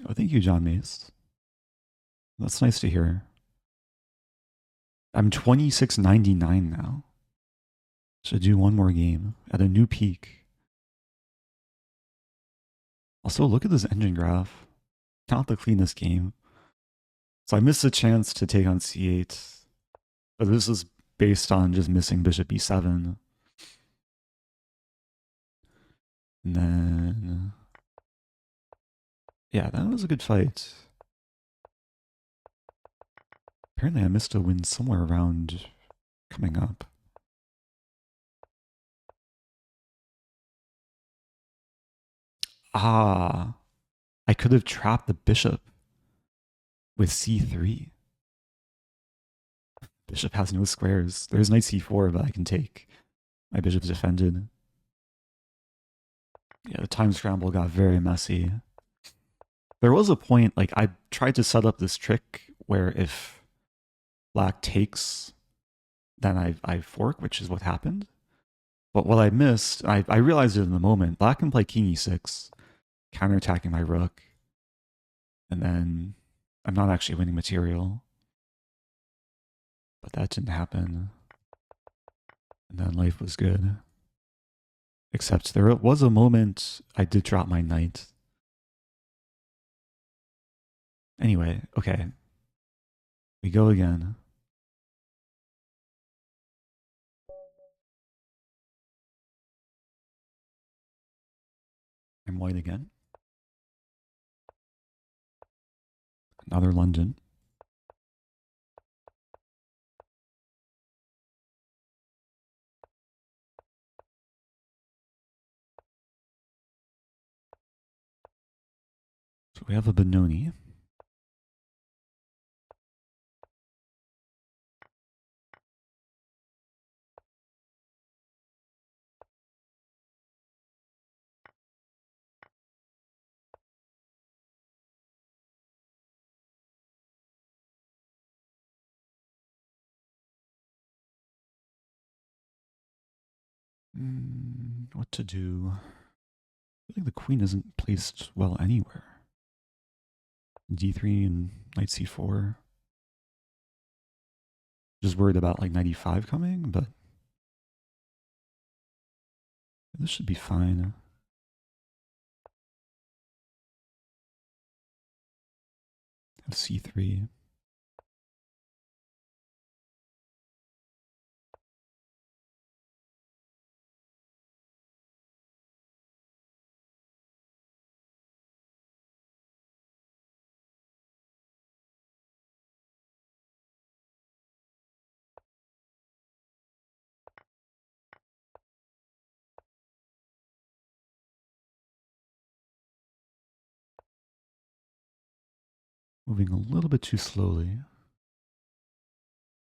Oh, thank you, John Mace. That's nice to hear. I'm 26.99 now. Should do one more game at a new peak. Also, look at this engine graph. Not the cleanest game. So I missed a chance to take on c8. But this is based on just missing bishop e7. And then... yeah, that was a good fight. Apparently I missed a win somewhere around coming up. Ah, I could have trapped the bishop with c3. Bishop has no squares. There's knight c4, but I can take. My bishop's defended. Yeah, the time scramble got very messy. There was a point, like, I tried to set up this trick where if black takes, then I fork, which is what happened. But what I missed, I realized it in the moment. Black can play king e6, counterattacking my rook. And then I'm not actually winning material. But that didn't happen. And then life was good. Except there was a moment I did drop my knight. Anyway, okay. We go again. I'm white again. Another London. So we have a Benoni. What to do? I think the queen isn't placed well anywhere. D3 and knight c4. Just worried about like 95 coming, but this should be fine. Have c3. Moving a little bit too slowly.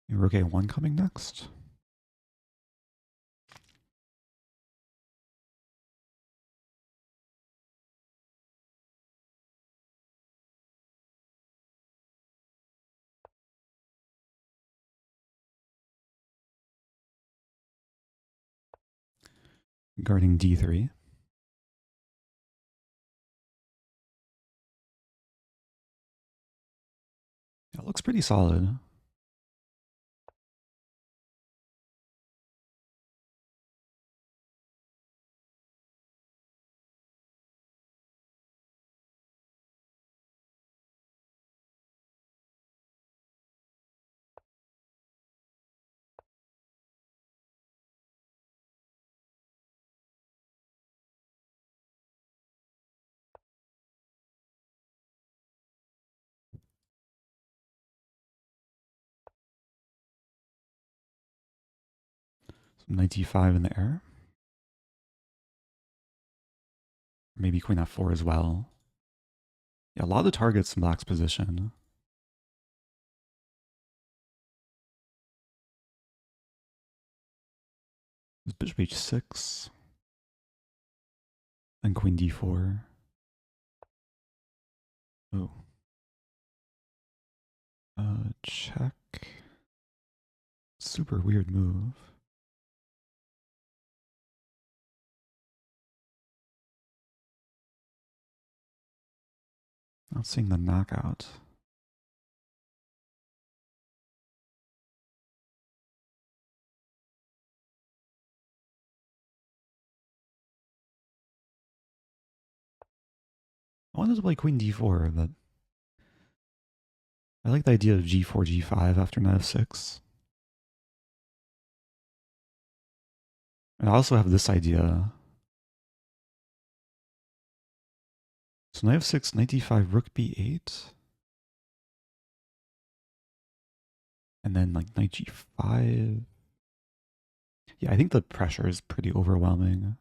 Rook a1 coming next. Guarding d3. That looks pretty solid. Some knight d5 in the air. Maybe queen f4 as well. Yeah, a lot of targets in black's position. Bishop h6. Then queen d4. Oh. Check. Super weird move. Not seeing the knockout. wanted to play queen d4, but I like the idea of g4, g5 after knight f6. And I also have this idea. So knight f6, knight d5, rook b8. And then like knight g5. Yeah, I think the pressure is pretty overwhelming.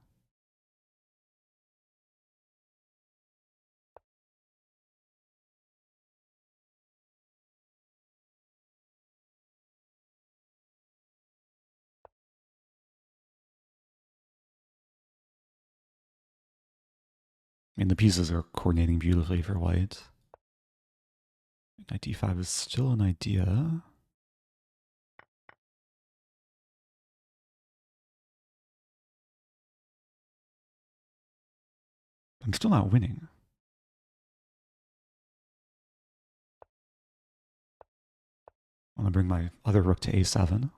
I mean, the pieces are coordinating beautifully for white. Knight d5 is still an idea. I'm still not winning. I'm gonna bring my other rook to a7.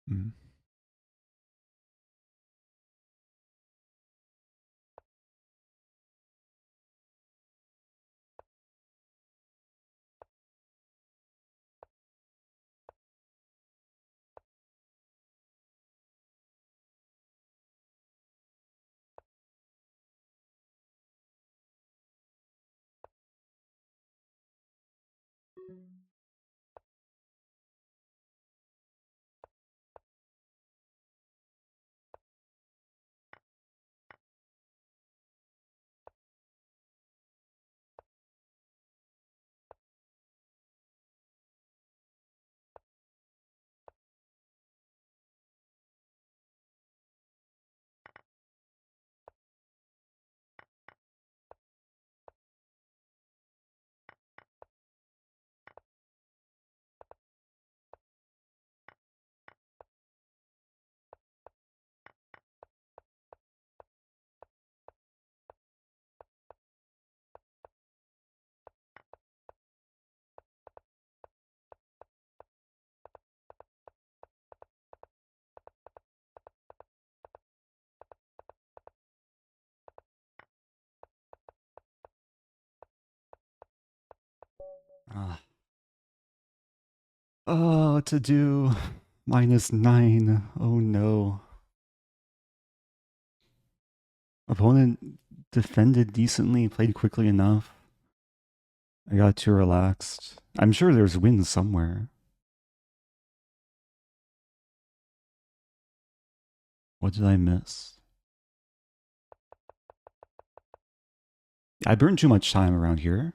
Hmm. Oh, what to do? -9. Oh no. Opponent defended decently, played quickly enough. I got too relaxed. I'm sure there's wins somewhere. What did I miss? I burned too much time around here.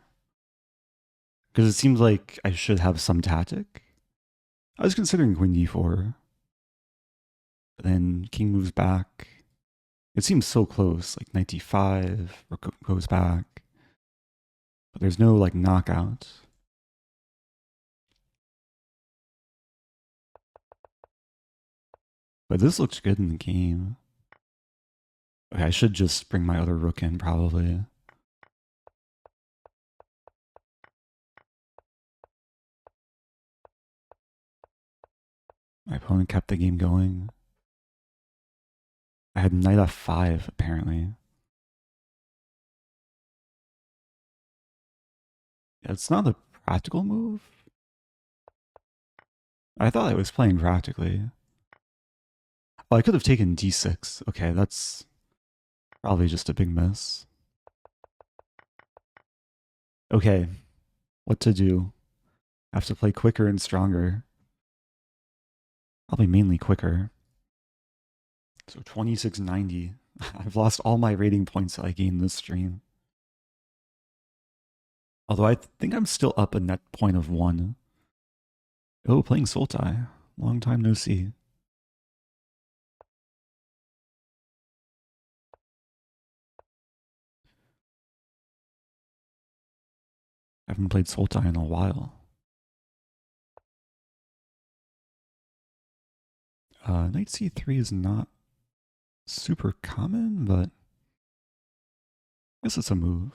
Because it seems like I should have some tactic. I was considering queen d4. But then king moves back. It seems so close, like knight d5, rook goes back. But there's no like knockout. But this looks good in the game. Okay, I should just bring my other rook in probably. My opponent kept the game going. I had knight f5 apparently. Yeah, it's not a practical move. I thought I was playing practically. Oh, I could have taken d6. Okay, that's probably just a big miss. Okay, what to do? I have to play quicker and stronger. Probably mainly quicker. So 2690. I've lost all my rating points that I gained this stream. Although I think I'm still up a net point of 1. Oh, playing Sultai. Long time no see. I haven't played Sultai in a while. Knight c3 is not super common, but Guess it's a move.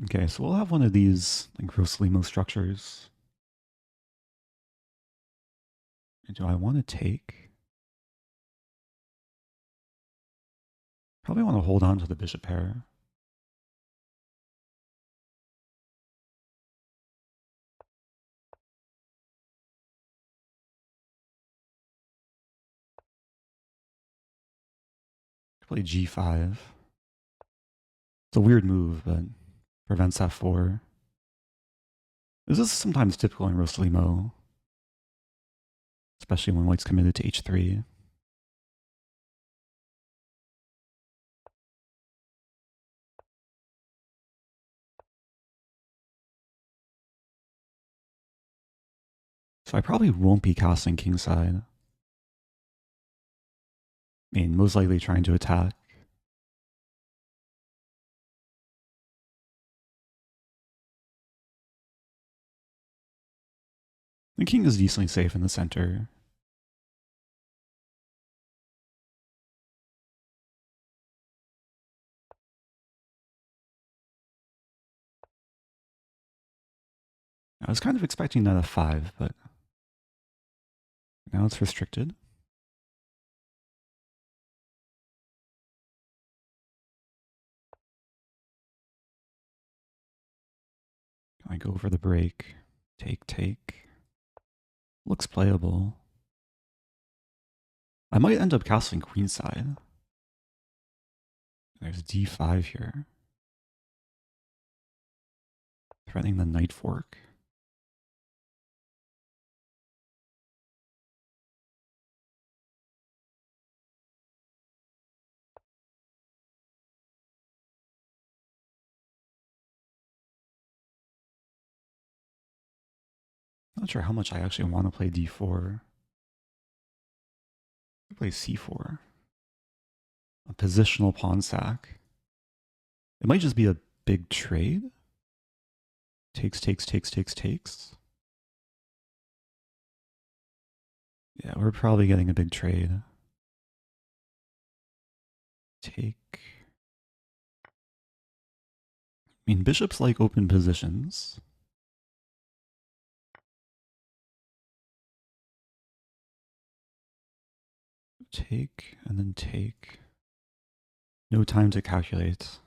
Okay, so we'll have one of these like Rossolimo structures. Do I want to take? Probably want to hold on to the bishop pair. Play g5. It's a weird move, but prevents f4. This is sometimes typical in Rossolimo, especially when white's committed to h3. So I probably won't be casting kingside. I mean, most likely trying to attack. The king is decently safe in the center. I was kind of expecting knight f5, but now it's restricted. I go for the break. Take. Looks playable. I might end up castling queenside. There's d5 here. Threatening the knight fork. Not sure how much I actually want to play d4. I play c4. A positional pawn sack. It might just be a big trade. Takes. Yeah, we're probably getting a big trade. Take. I mean, bishops like open positions. Take, and then take. No time to calculate.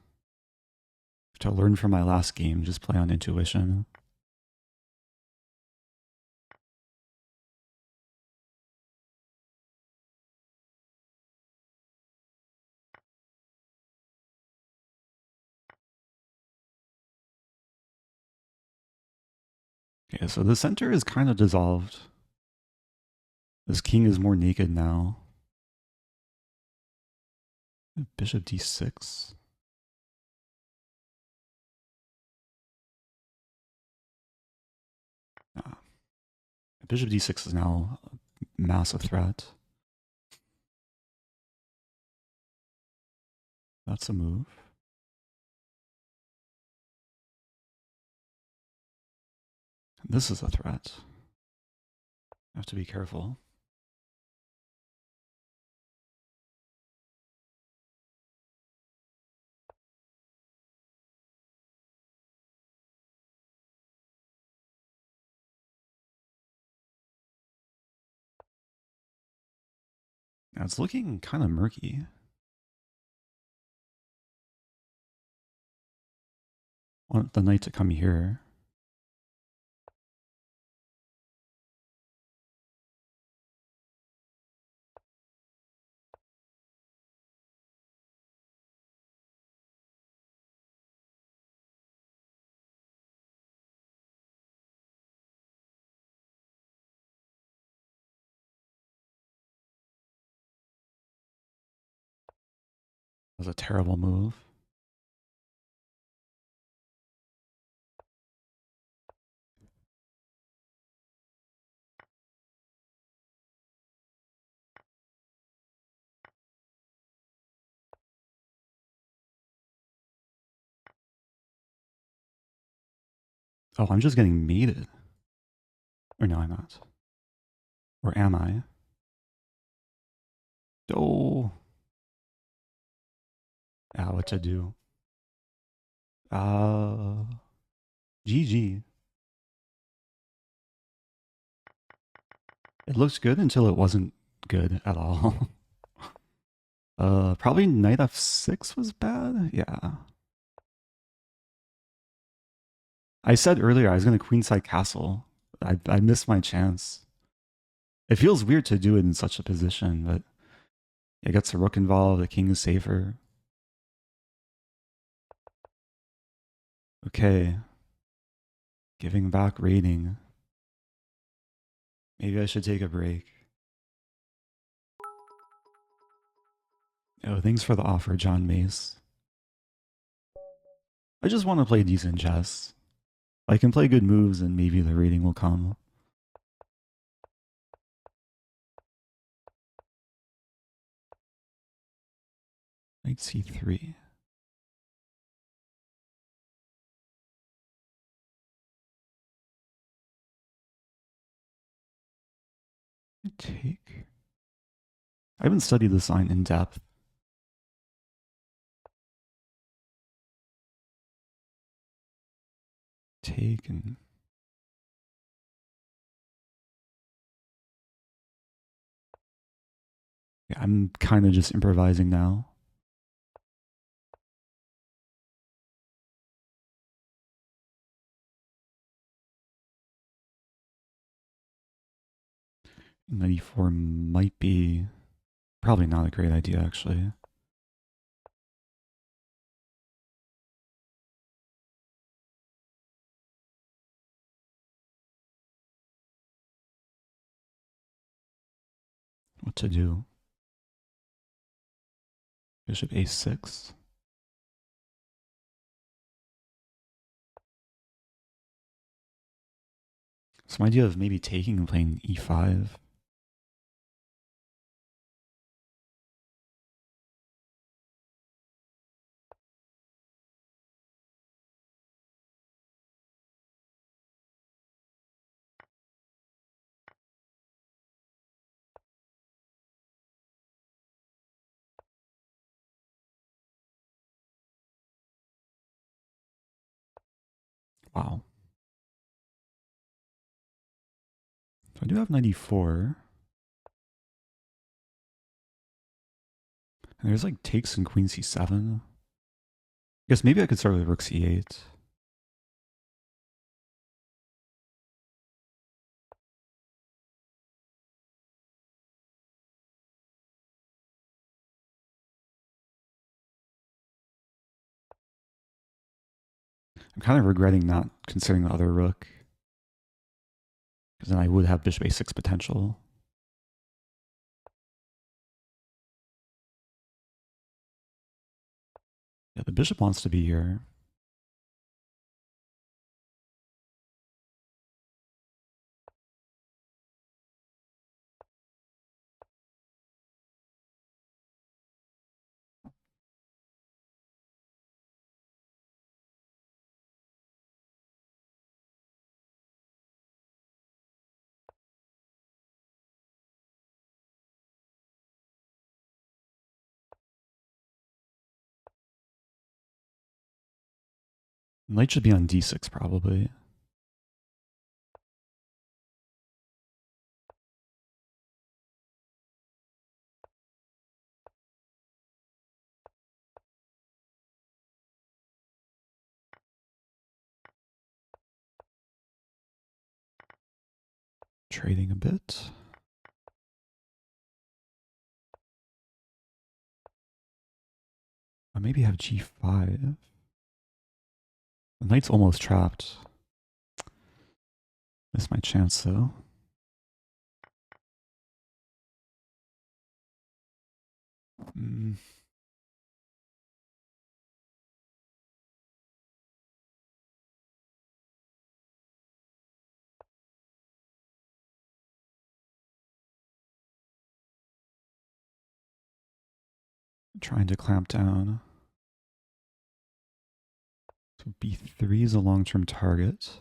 To learn from my last game, just play on intuition. Okay, so the center is kind of dissolved. This king is more naked now. Bishop d6. Bishop d6 is now a massive threat. That's a move. This is a threat. I have to be careful. Now it's looking kind of murky. I want the knight to come here. That was a terrible move. Oh, I'm just getting mated. Or no, I'm not. Or am I? Oh. Ah, what to do? GG. It looks good until it wasn't good at all. Probably knight f6 was bad? Yeah. I said earlier I was going to queenside castle. I missed my chance. It feels weird to do it in such a position, but it gets a rook involved, the king is safer. Okay. Giving back rating. Maybe I should take a break. Oh, thanks for the offer, John Mace. I just want to play decent chess. I can play good moves and maybe the rating will come. Knight c3. Take. I haven't studied this line in depth. Take and yeah, I'm kind of just improvising now. Knight e4 might be probably not a great idea, actually. What to do? Bishop a6. Some idea of maybe taking and playing e5. Wow. So I do have knight e4. And there's like takes and queen c7. I guess maybe I could start with rook c8. I'm kind of regretting not considering the other rook. Because then I would have bishop a6 potential. Yeah, the bishop wants to be here. Knight should be on d6 probably. Trading a bit. I maybe have g5. The knight's almost trapped. Missed my chance though. Trying to clamp down. So b3 is a long-term target.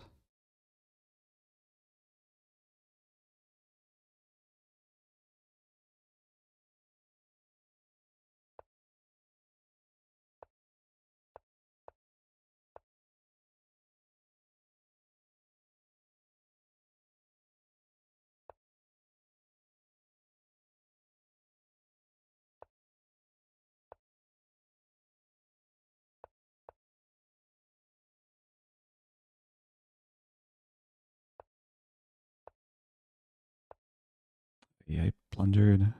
Yeah, I plundered.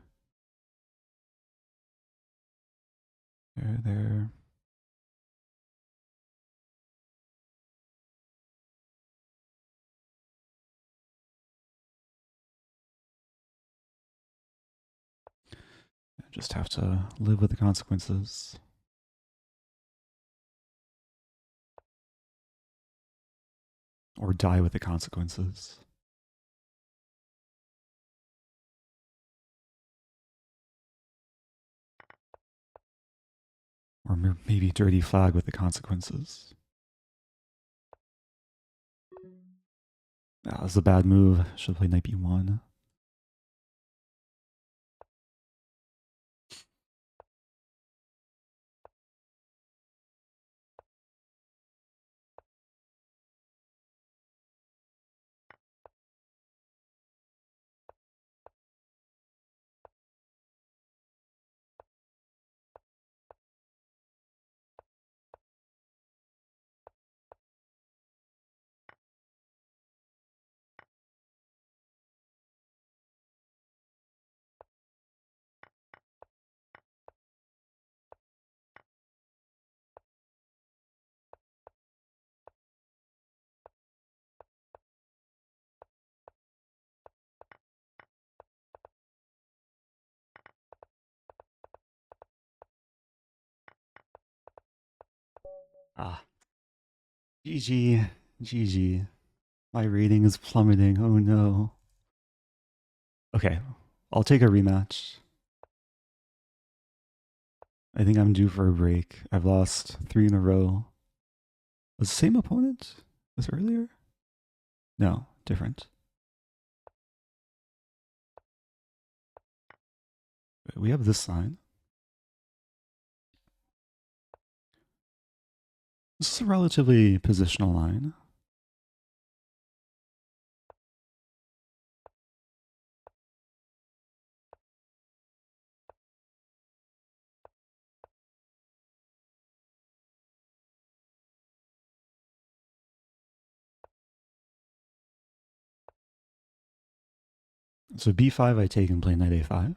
There. I just have to live with the consequences. Or die with the consequences. Or maybe dirty flag with the consequences. That was a bad move. Should have played knight b1. Ah. GG. GG. My rating is plummeting. Oh no. Okay. I'll take a rematch. I think I'm due for a break. I've lost 3 in a row. Was the same opponent as earlier? No, different. We have this sign. This is a relatively positional line. So b5 I take and play knight a5.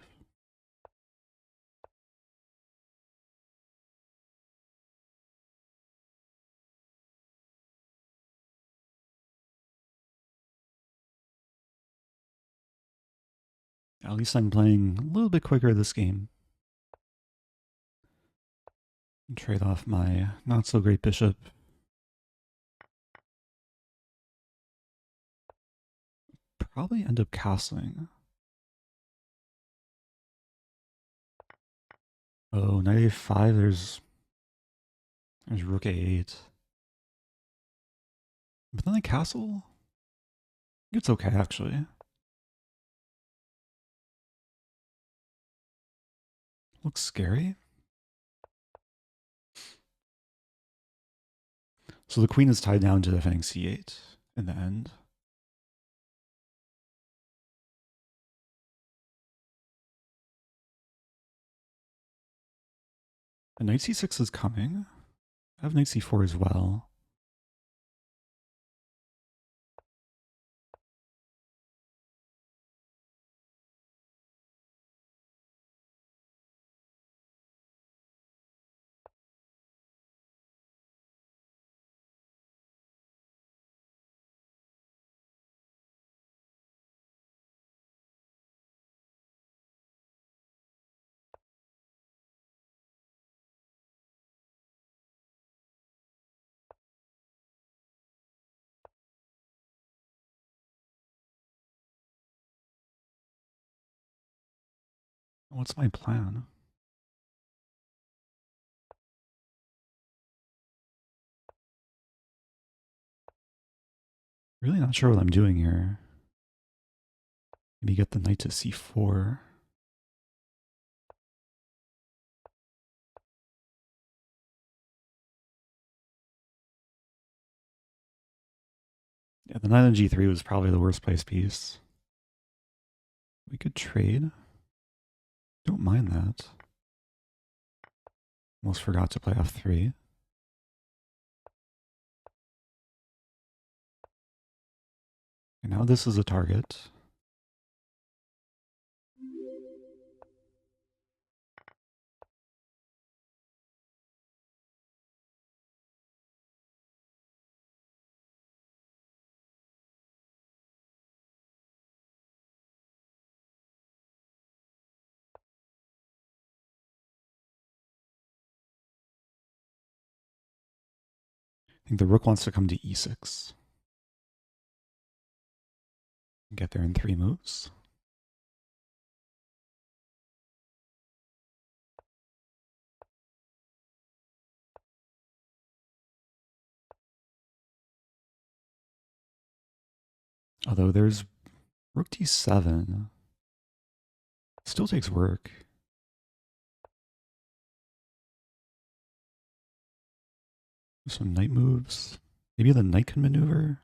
At least I'm playing a little bit quicker this game. Trade off my not so great bishop. Probably end up castling. Oh, knight a5, there's rook a8. But then I castle? It's okay, actually. Looks scary. So the queen is tied down to defending c8 in the end. And knight c6 is coming. I have knight c4 as well. What's my plan? Really not sure what I'm doing here. Maybe get the knight to c4. Yeah, the knight on g3 was probably the worst placed piece. We could trade. Don't mind that. Almost forgot to play f3. And now this is a target. think the rook wants to come to e6. Get there in 3 moves. Although there's rook d7. Still takes work. Some knight moves. Maybe the knight can maneuver.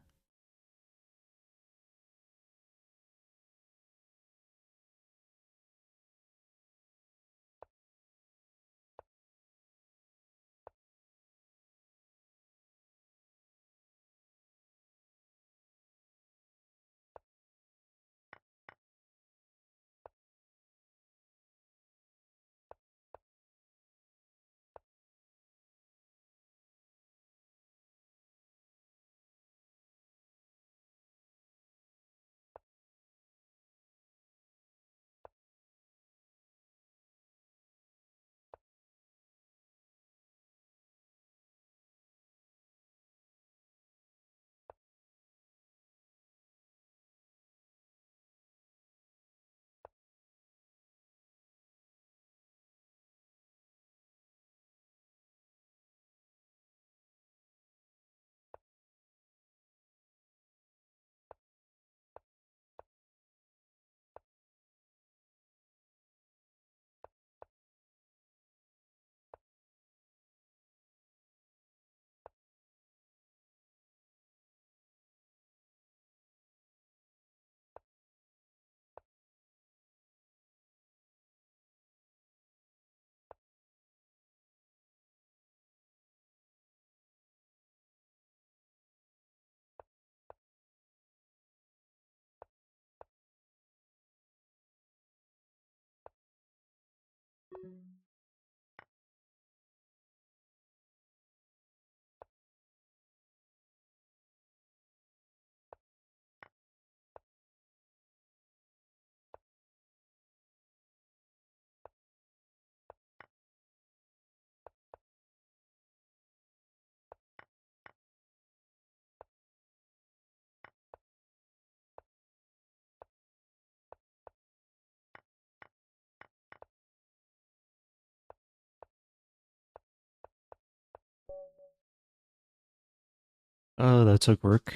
Oh, that took work.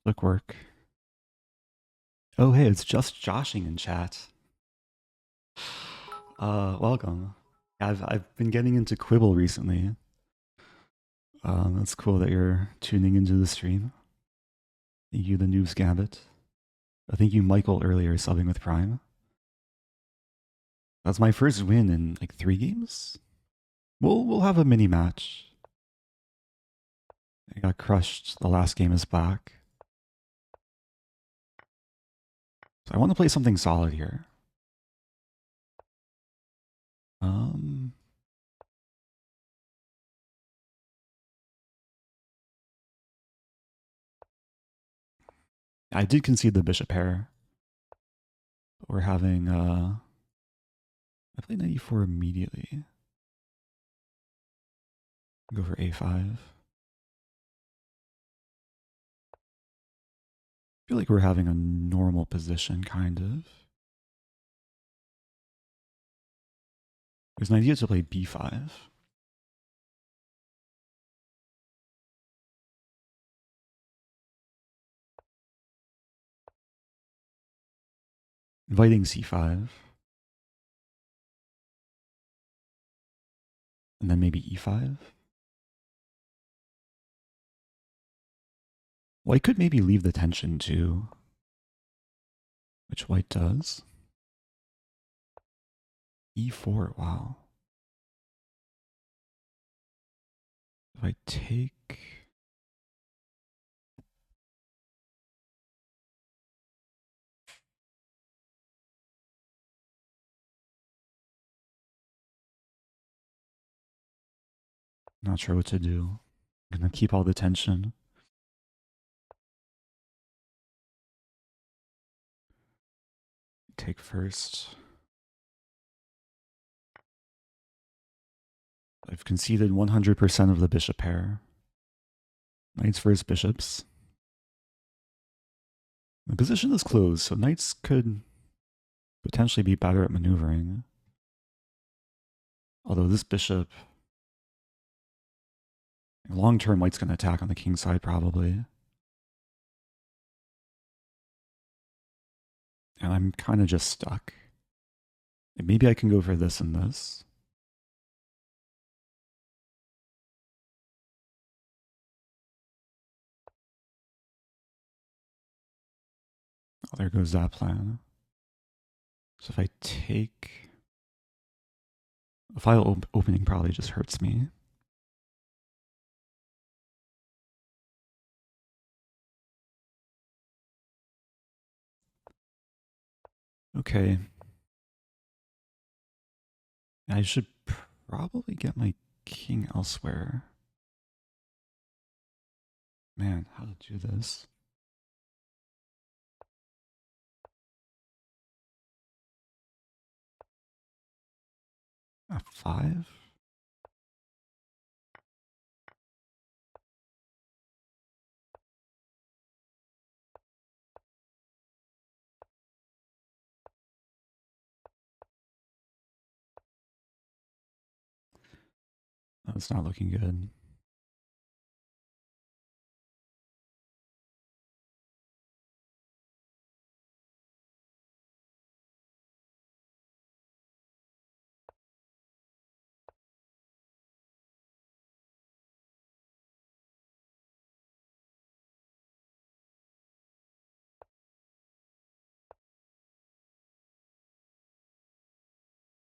Took work. Oh, hey, it's just joshing in chat. Welcome. I've been getting into Quibble recently. That's cool that you're tuning into the stream. Thank you, the Noobs Gambit. Thank you, Michael, earlier subbing with Prime. That's my first win in like 3 games. We'll have a mini match. I got crushed. The last game is back. So I want to play something solid here. I did concede the bishop pair. We're having I play knight e4 immediately. Go for a5. I feel like we're having a normal position, kind of. There's an idea to play b5. Inviting c5. And then maybe e5. White could maybe leave the tension too, which white does. e4, wow. If I take... Not sure what to do. I'm gonna keep all the tension. Take first. I've conceded 100% of the bishop pair. Knights versus bishops. The position is closed, so knights could potentially be better at maneuvering. Although this bishop, long term, white's going to attack on the king side probably. And I'm kind of just stuck. And maybe I can go for this and this. Oh, there goes that plan. So if I take... The file opening probably just hurts me. Okay. I should probably get my king elsewhere. Man, how to do this? F5? That's not looking good.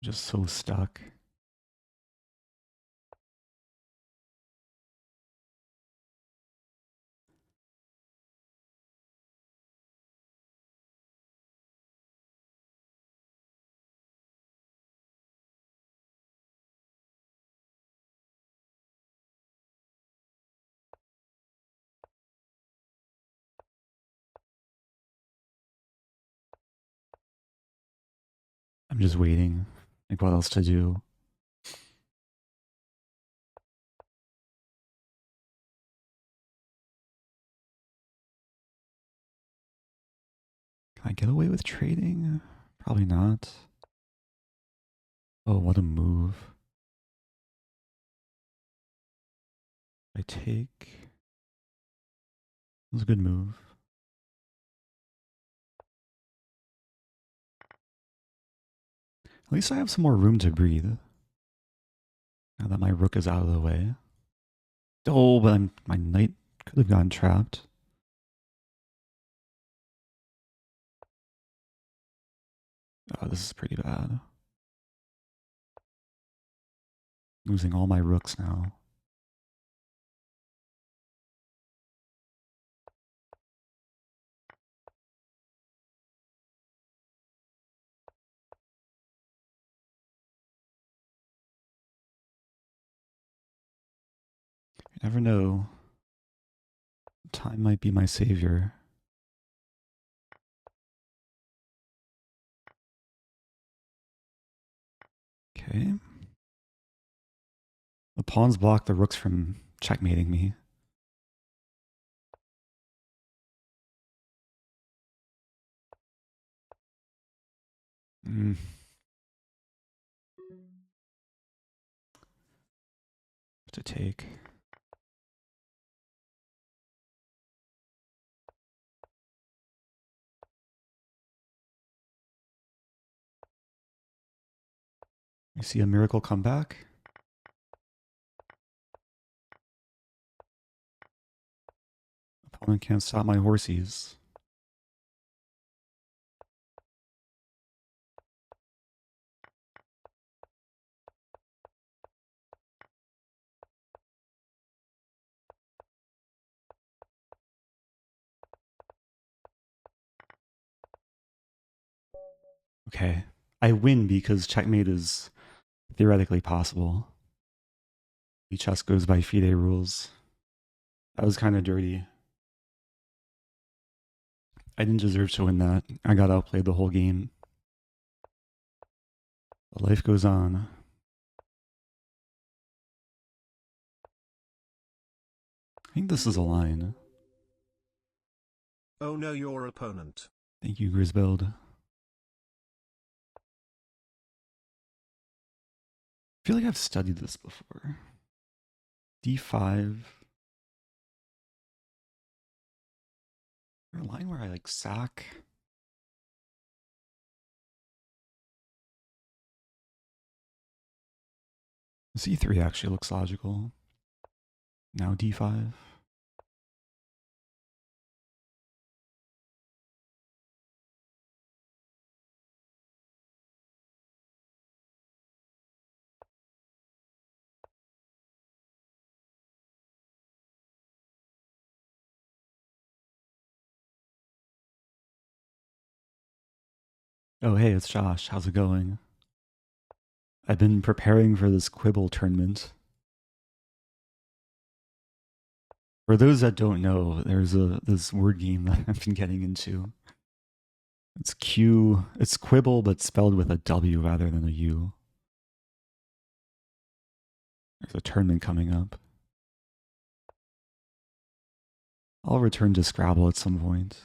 Just so stuck. I'm just waiting. Like, what else to do? Can I get away with trading? Probably not. Oh, what a move. I take... That was a good move. At least I have some more room to breathe. Now that my rook is out of the way. Oh, but my knight could have gotten trapped. Oh, this is pretty bad. Losing all my rooks now. You never know. Time might be my savior. Okay. The pawns block the rooks from checkmating me. To take. You see a miracle comeback? Opponent can't stop my horsies. Okay. I win because checkmate is theoretically possible. The chess goes by FIDE rules. That was kind of dirty. I didn't deserve to win that. I got outplayed the whole game. But life goes on. think this is a line. Oh no, your opponent. Thank you, Grisbeld. I feel like I've studied this before. D5. Is there a line where I like sack? C3 actually looks logical. Now D5. Oh hey, it's Josh. How's it going? I've been preparing for this Quibble tournament. For those that don't know, there's this word game that I've been getting into. It's Quibble, but spelled with a W rather than a U. There's a tournament coming up. I'll return to Scrabble at some point.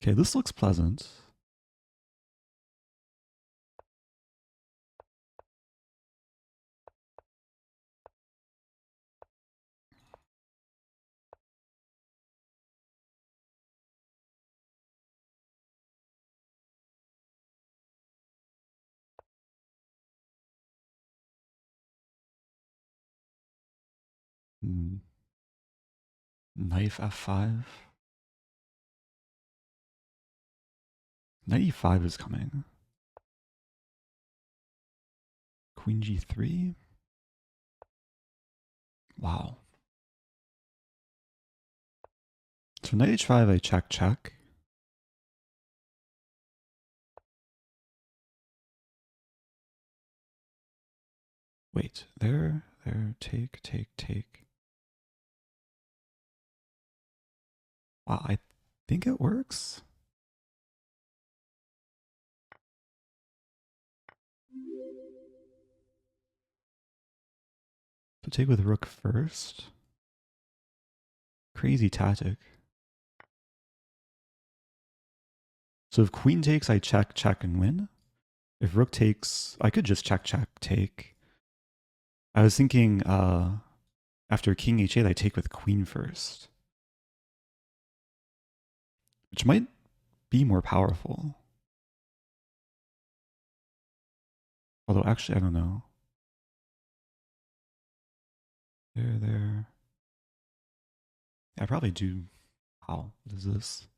Okay, this looks pleasant. Knife F5. Knight E5 is coming. Queen G3. Wow. So Knight H5, I check. Wait, there, take. Wow, I think it works. So take with rook first. Crazy tactic. So if queen takes, I check, and win. If rook takes, I could just check, take. I was thinking after king h8, I take with queen first. Which might be more powerful. Although actually, I don't know. There. I probably do. Wow, what is this?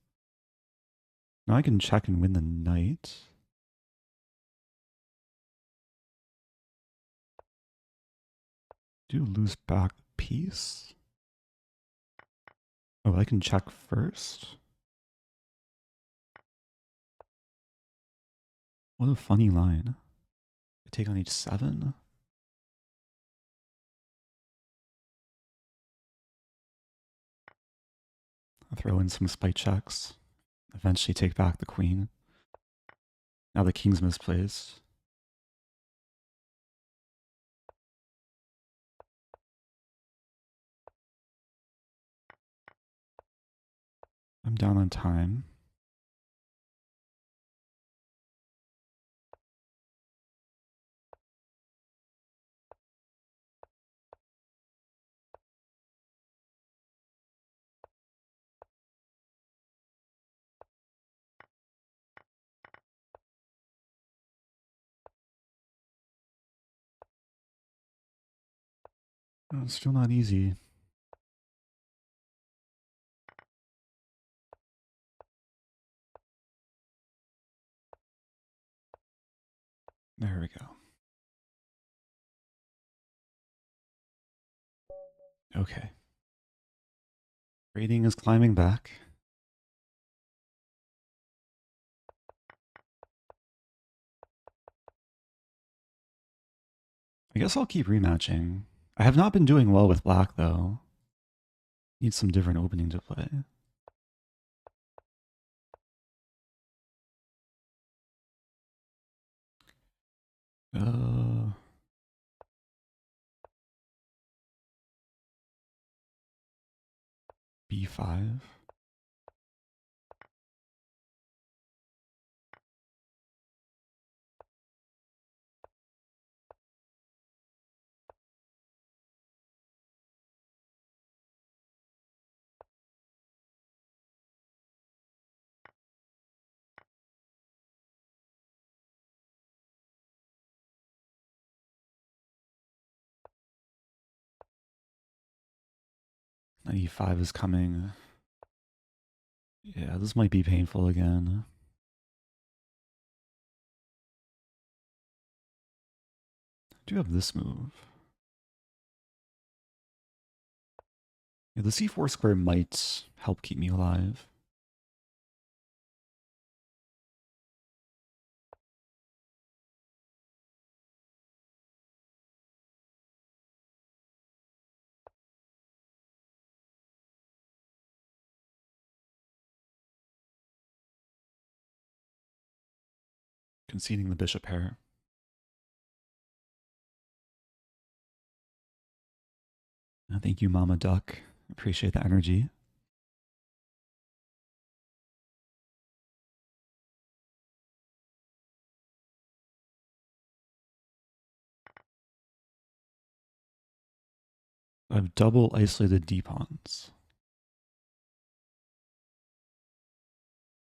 Now I can check and win the knight. Do lose back the piece. Oh, I can check first. What a funny line. I take on h7. I'll throw in some spite checks. Eventually take back the queen. Now the king's misplaced. I'm down on time. Oh, it's still not easy. There we go. Okay. Rating is climbing back. I guess I'll keep rematching. I have not been doing well with black, though. Need some different opening to play. B5. E5 is coming. Yeah, this might be painful again. I do have this move. Yeah, the c4 square might help keep me alive. Conceding the bishop pair. Thank you, Mama Duck. Appreciate the energy. I've double isolated d-pawns.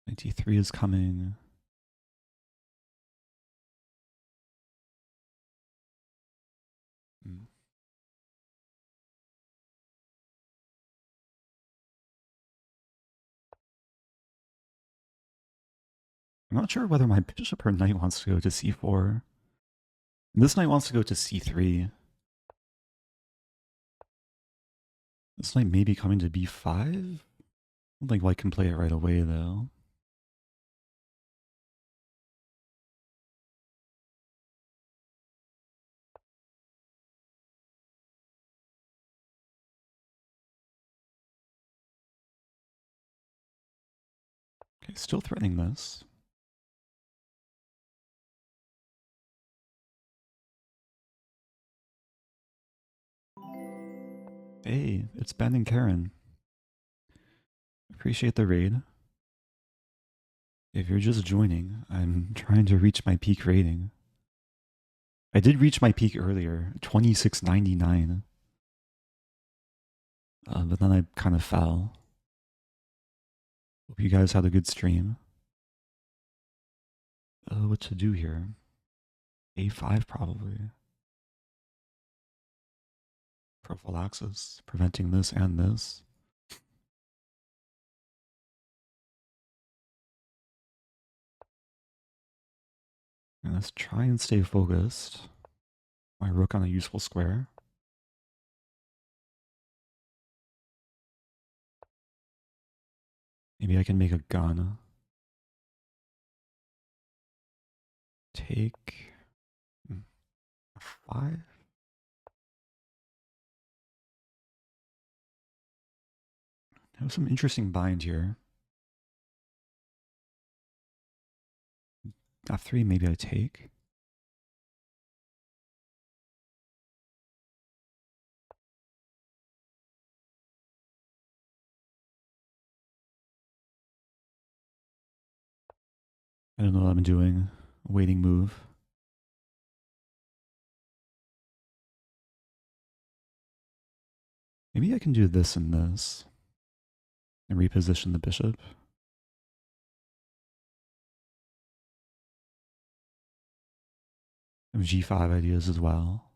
d3 is coming. I'm not sure whether my bishop or knight wants to go to c4. This knight wants to go to c3. This knight may be coming to b5. I don't think white can play it right away, though. Okay, still threatening this. Hey, it's Ben and Karen. Appreciate the raid. If you're just joining, I'm trying to reach my peak rating. I did reach my peak earlier, 26.99. But then I kind of fell. Hope you guys had a good stream. What to do here? A5 probably. Prophylaxis, preventing this and this. And let's try and stay focused. My rook on a useful square. Maybe I can make a gun. Take a 5. Have some interesting bind here. F3, maybe I take. I don't know what I'm doing. Waiting move. Maybe I can do this and this. And reposition the bishop. I have G5 ideas as well.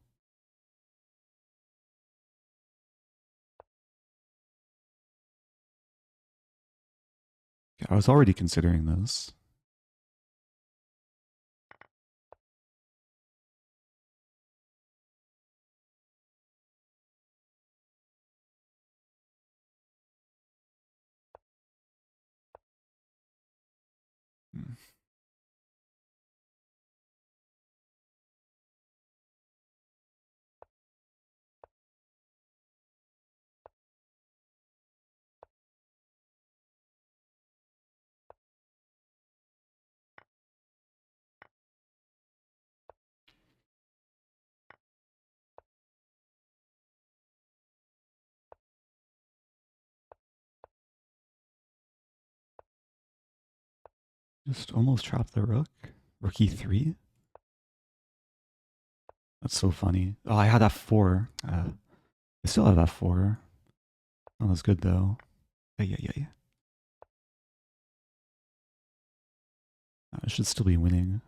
I was already considering this. Just almost trapped the rook. Rook e3. That's so funny. Oh, I had f4. I still have f4. Oh, that's good though. Yeah. I should still be winning.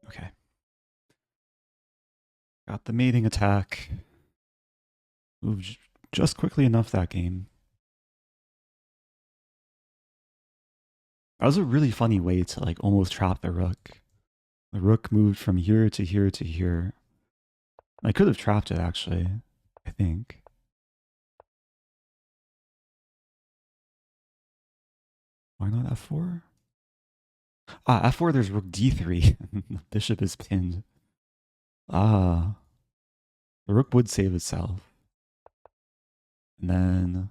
Okay. Got the mating attack. Moved just quickly enough that game. That was a really funny way to like almost trap the rook. The rook moved from here to here to here. I could have trapped it actually, I think. Why not f4? Ah, f4 there's rook d3. The bishop is pinned. Ah. The rook would save itself. And then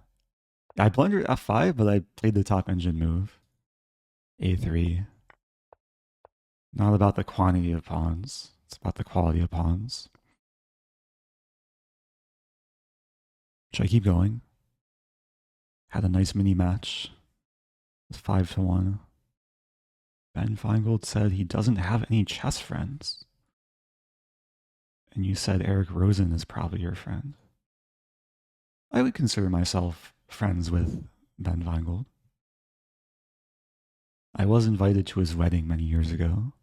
I blundered f5, but I played the top engine move. a3. Not about the quantity of pawns. It's about the quality of pawns. Should I keep going? Had a nice mini match. It's 5-1. Ben Feingold said he doesn't have any chess friends. And you said Eric Rosen is probably your friend. I would consider myself friends with Ben Feingold. I was invited to his wedding many years ago.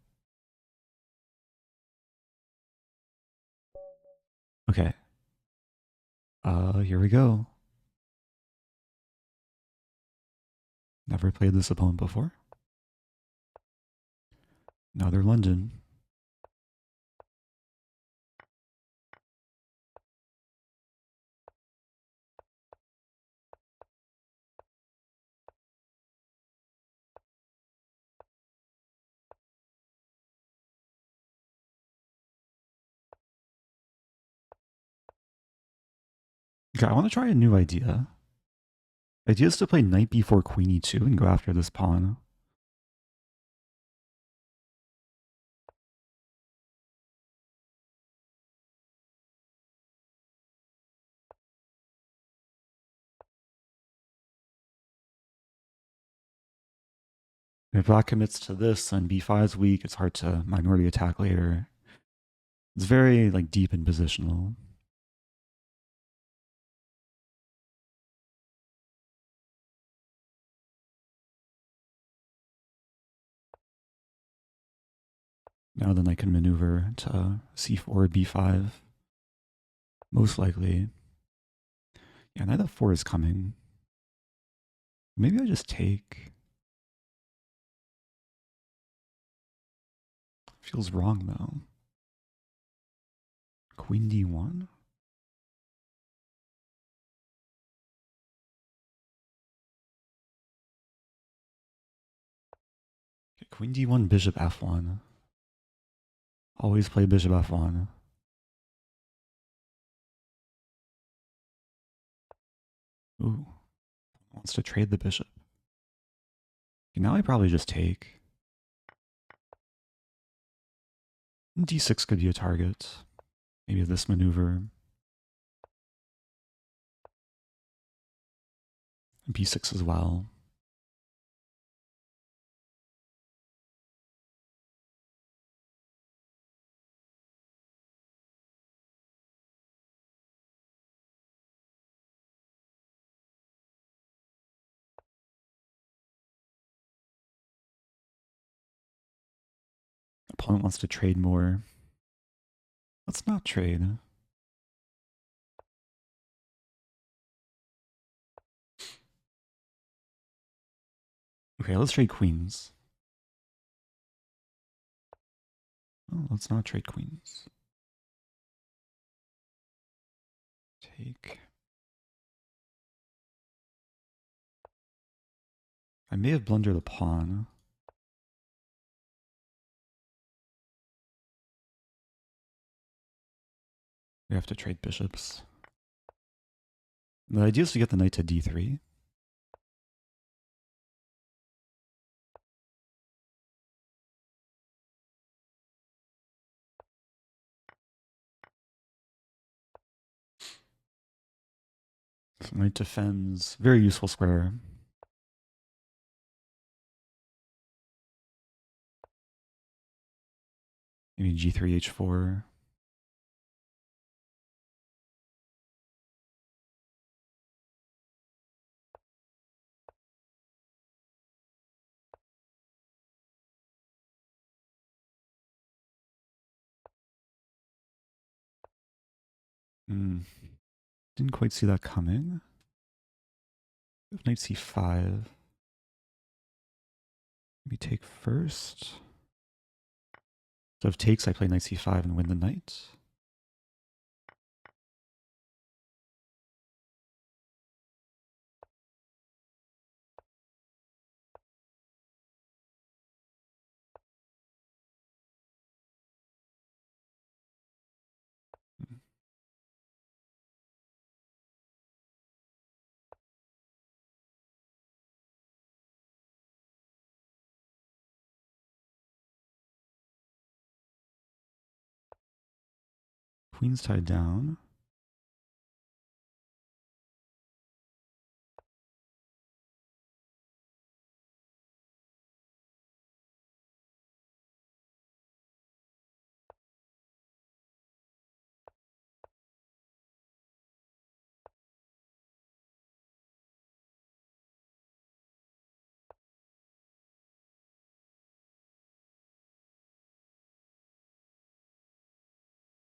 Okay. Here we go. Never played this opponent before. Another London. Okay, I want to try a new idea. The idea is to play knight before queen e2 and go after this pawn. If black commits to this, then b5 is weak. It's hard to minority attack later. It's very like deep and positional. Now then I can maneuver to c4, b5. Most likely. Yeah, knight f4 is coming. Maybe I just take. Feels wrong though. Queen d1? Okay, queen d1, bishop f1. Always play bishop f1. Ooh. Wants to trade the bishop. Okay, now I probably just take. d6 could be a target. Maybe this maneuver. b6 as well. Opponent wants to trade more. Let's not trade. Okay, let's trade queens. Oh, let's not trade queens. Take. I may have blundered the pawn. We have to trade bishops. The idea is to get the knight to d3. So knight defends. Very useful square. Maybe g3, h4. Didn't quite see that coming. Knight c5. Maybe take first. So if takes, I play knight c5 and win the knight. Queen's tied down.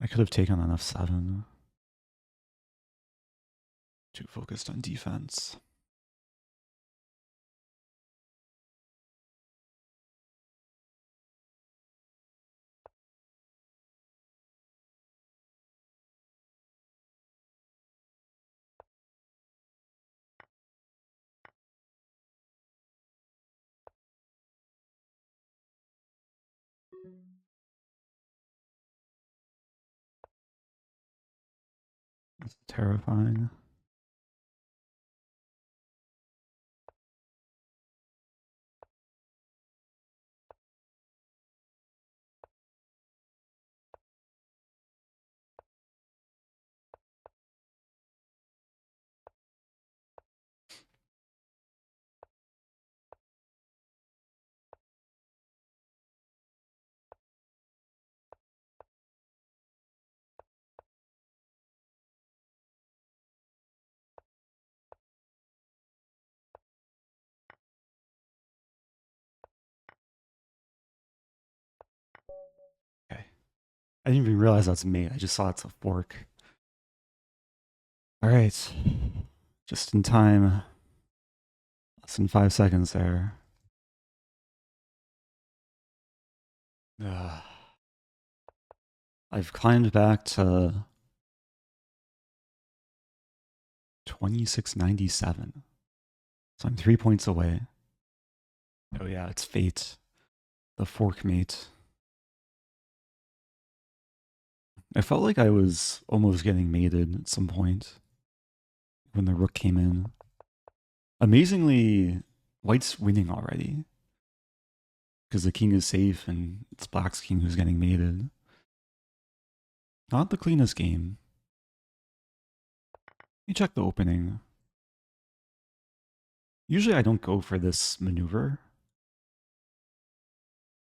I could have taken on f7. Too focused on defense. That's terrifying. Okay. I didn't even realize that's mate. I just saw it's a fork. All right. Just in time. Less than 5 seconds there. I've climbed back to 2697. So I'm 3 points away. Oh yeah, it's fate. The fork mate. I felt like I was almost getting mated at some point when the rook came in. Amazingly, white's winning already. Because the king is safe and it's black's king who's getting mated. Not the cleanest game. Let me check the opening. Usually I don't go for this maneuver.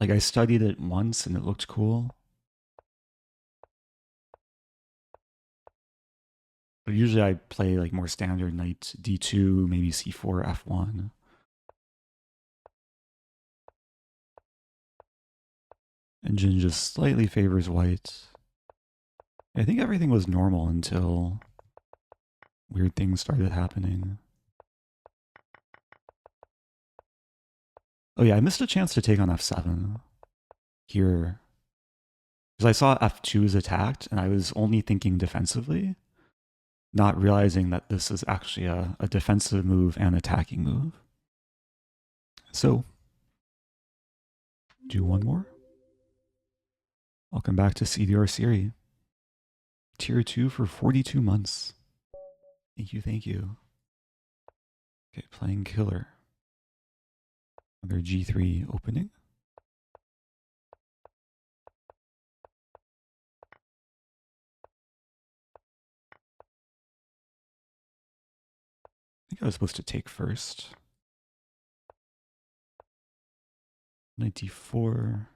Like I studied it once and it looked cool. But usually I play like more standard knight d2, maybe c4, f1. Engine just slightly favors white. I think everything was normal until weird things started happening. Oh yeah, I missed a chance to take on f7 here. Because I saw f2 is attacked and I was only thinking defensively, not realizing that this is actually a defensive move and attacking move. So, do one more. Welcome back to CDR Series. Tier 2 for 42 months. Thank you, thank you. Okay, playing killer. Another G3 opening. I think I was supposed to take first. 94.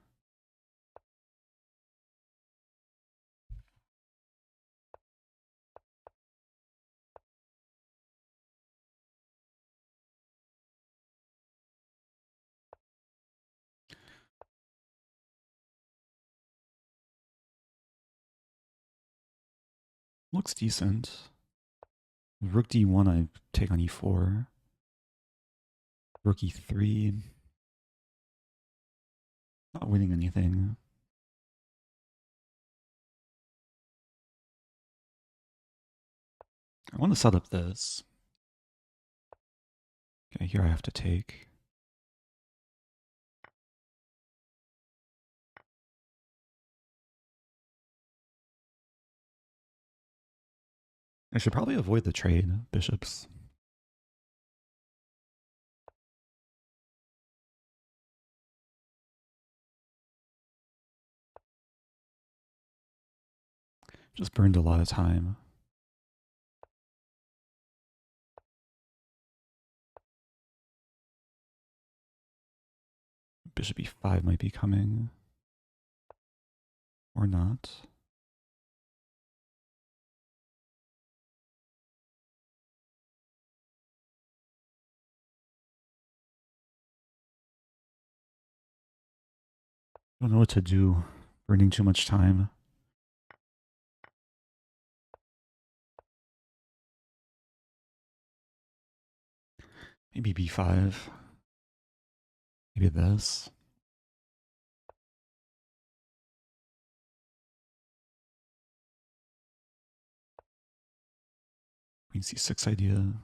Looks decent. Rook D1, I take on E4. Rook E3. Not winning anything. I want to set up this. Okay, here I have to take. I should probably avoid the trade, bishops. Just burned a lot of time. Bishop E5 might be coming. Or not. I don't know what to do. Burning too much time. Maybe B5. Maybe this. Queen C6 idea.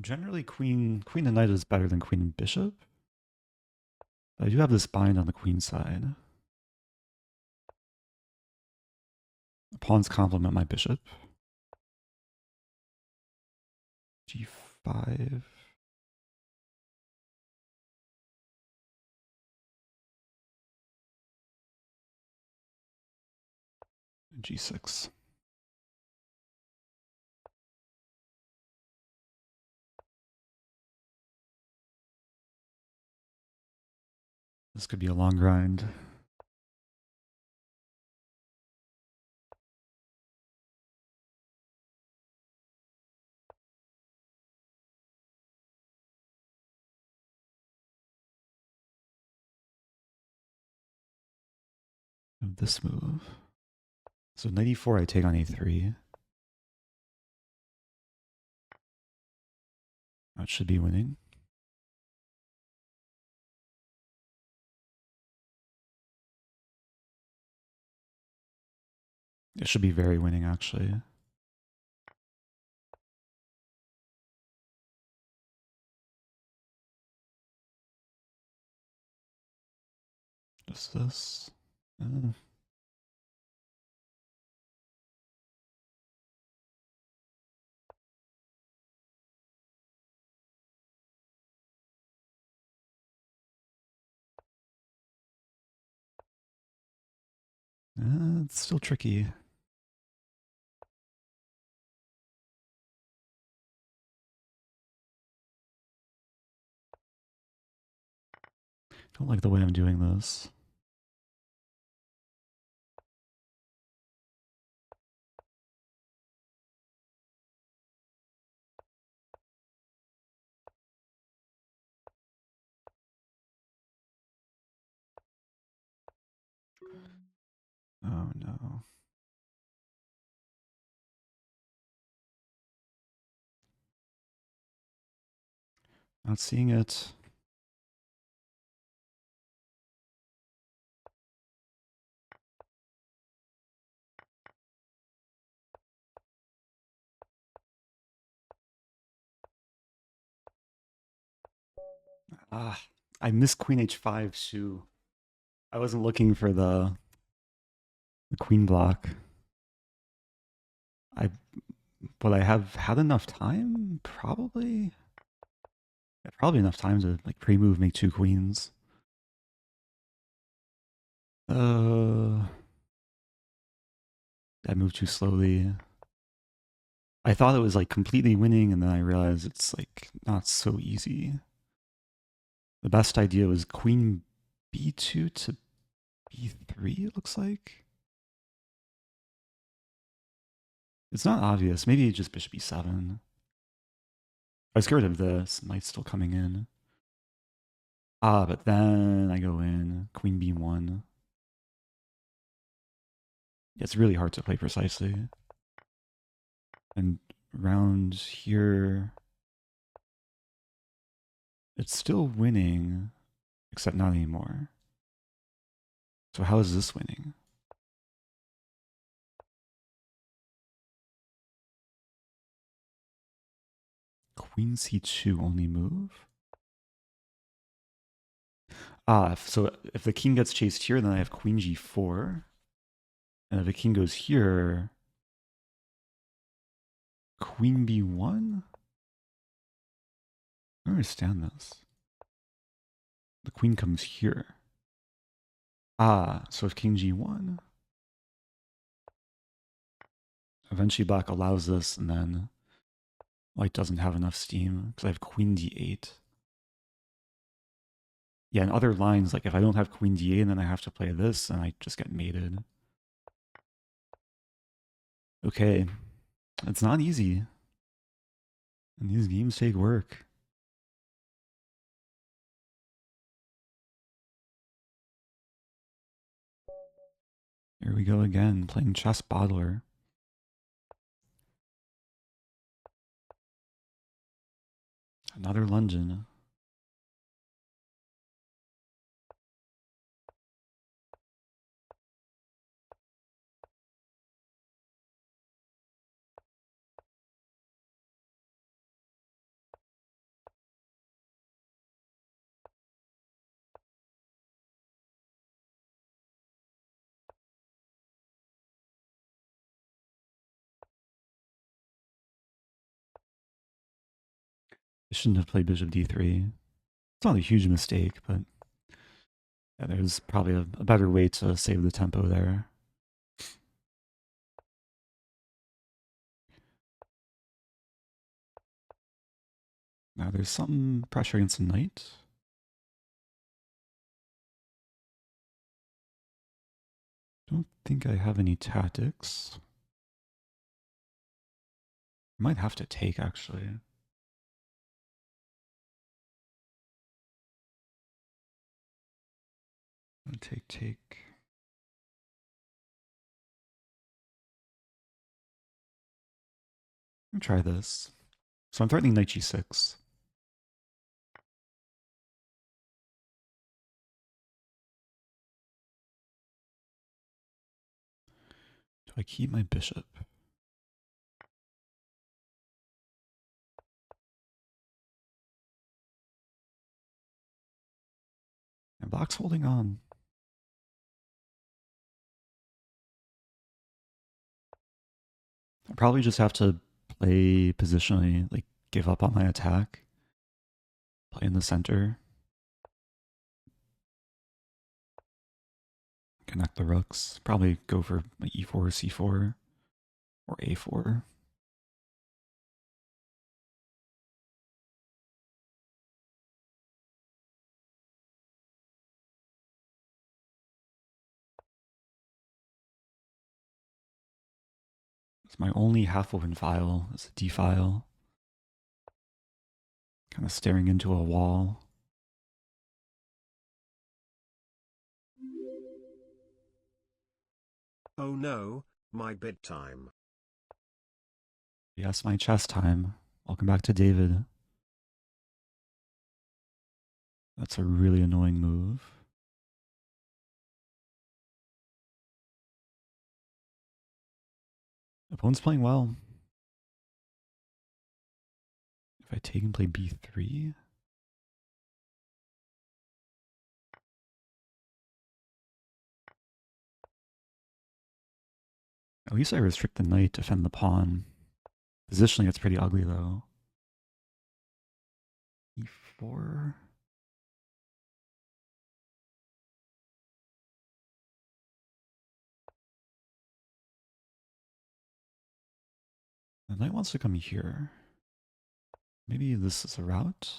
Generally, queen and knight is better than queen and bishop. But I do have this bind on the queen side. The pawns complement my bishop. G5. G6. This could be a long grind. This move. So 94, I take on A3. That should be winning. It should be very winning, actually. Just this. It's still tricky. Don't like the way I'm doing this. Oh no. Not seeing it. Ah, I missed queen h5 too. I wasn't looking for the queen block. Would I have had enough time? Probably. Yeah, probably enough time to like pre-move, make 2 queens. I moved too slowly. I thought it was like completely winning, and then I realized it's like not so easy. The best idea was queen b2 to b3, it looks like. It's not obvious. Maybe just bishop e7. I was scared of this. Knight's still coming in. Ah, but then I go in. Queen b1. It's really hard to play precisely. And round here, it's still winning, except not anymore. So how is this winning? Queen c2 only move? Ah, so if the king gets chased here, then I have queen g4. And if the king goes here, queen b1? I don't understand this. The queen comes here. Ah, so if king g1, eventually black allows this, and then white doesn't have enough steam because I have queen d8. Yeah, in other lines, like if I don't have queen d8 and then I have to play this, and I just get mated. Okay, it's not easy. And these games take work. Here we go again, playing chessbottler. Another London. I shouldn't have played bishop d3. It's not a huge mistake, but yeah, there's probably a better way to save the tempo there. Now there's some pressure against the knight. Don't think I have any tactics. I might have to take, actually. Take. I'll try this. So I'm threatening knight g6. Do I keep my bishop? And black's holding on. I probably just have to play positionally, like give up on my attack. Play in the center. Connect the rooks. Probably go for like e4, c4, or a4. It's my only half-open file. It's a D file. Kind of staring into a wall. Oh no, my bedtime. Yes, my chess time. Welcome back to David. That's a really annoying move. Opponent's playing well. If I take and play b3, At least I restrict the knight, defend the pawn. Positionally, it's pretty ugly though. E4. The knight wants to come here. Maybe this is a route.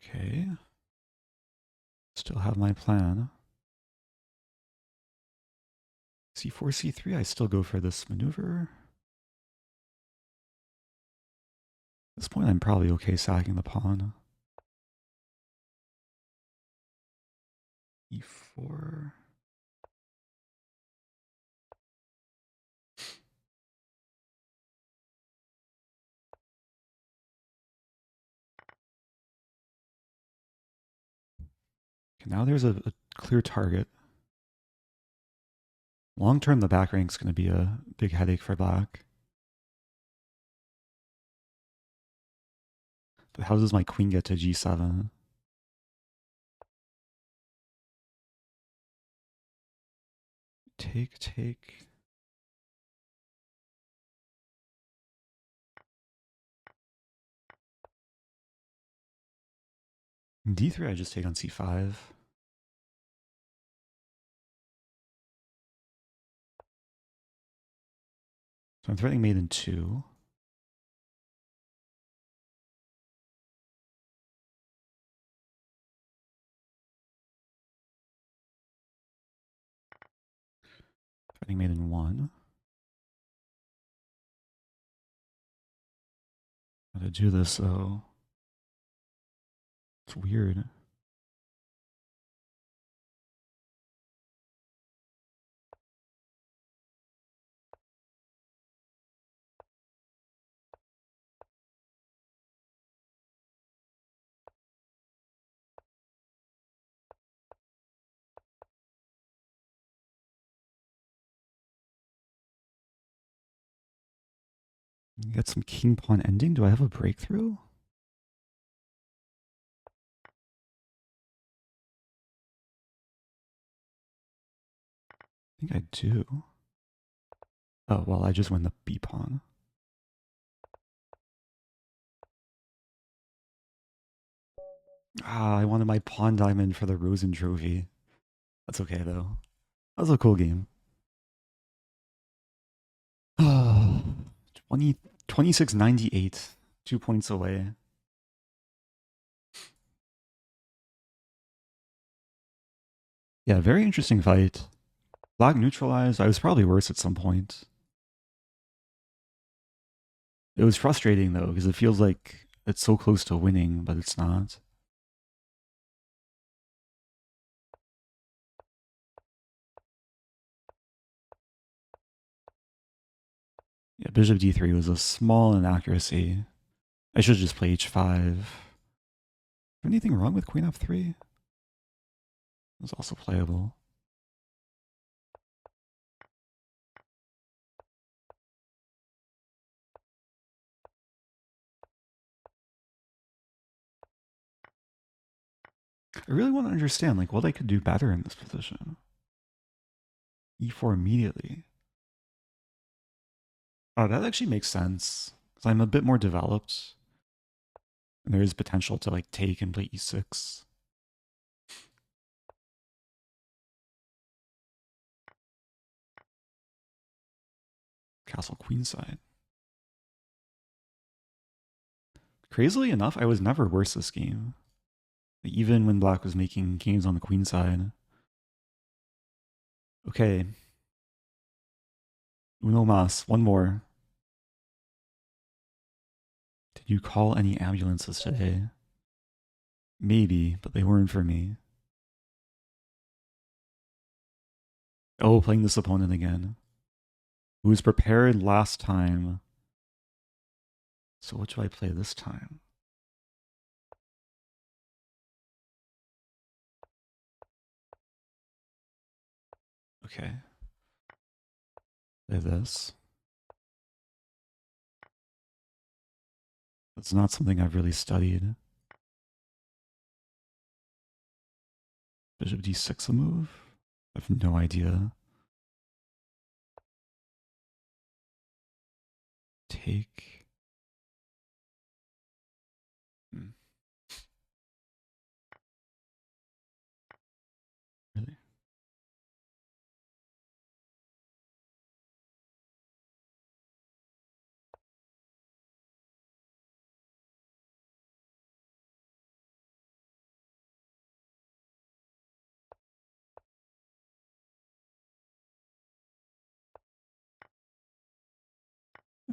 Okay. Still have my plan. C4, C3, I still go for this maneuver. At this point, I'm probably okay sacking the pawn. E4. Okay, now there's a clear target. Long term, the back rank's going to be a big headache for black. But how does my queen get to G7? Take, take. In D3, I just take on C5. So I'm threatening mate in 2. Threatening mate in 1. How to do this though? It's weird. Get some king pawn ending. Do I have a breakthrough? I think I do. Oh, well, I just win the b pawn. Ah, I wanted my pawn diamond for the Rosen trophy. That's okay though. That was a cool game. 2698. 2 points away. Yeah, very interesting fight. Black neutralized. I was probably worse at some point. It was frustrating though, because it feels like it's so close to winning, but it's not. Yeah, bishop d3 was a small inaccuracy. I should just play h5. Anything wrong with queen f3? It was also playable. I really want to understand like what I could do better in this position. E4 immediately. Oh, that actually makes sense. Because I'm a bit more developed. And there is potential to like take and play e6. Castle queenside. Crazily enough, I was never worse this game. Even when black was making games on the queen side. Okay. Uno mas. One more. Did you call any ambulances today? Maybe, but they weren't for me. Oh, playing this opponent again. Who was prepared last time. So what should I play this time? Okay. Play this. It's not something I've really studied. Bishop d6 a move? I have no idea. Take. Really?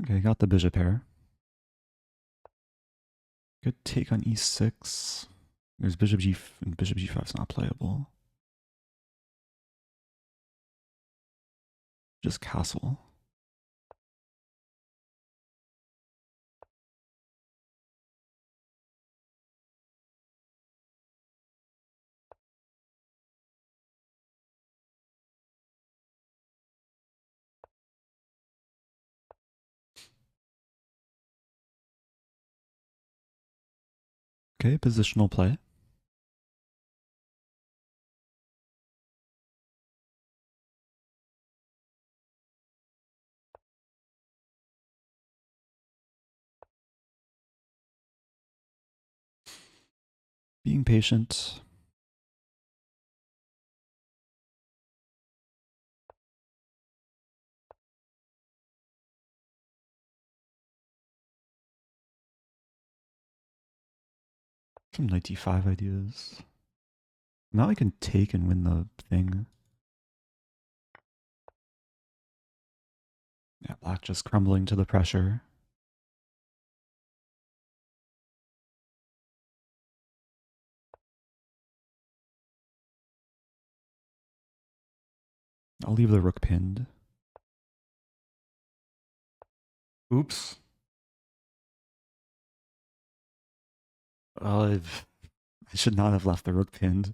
Okay, got the bishop pair. Good take on e6. There's bishop g and bishop g5 is not playable. Just castle. Okay, positional play. Being patient. Some knight d5 ideas. Now I can take and win the thing. Yeah, black just crumbling to the pressure. I'll leave the rook pinned. Oops. I should not have left the rook pinned.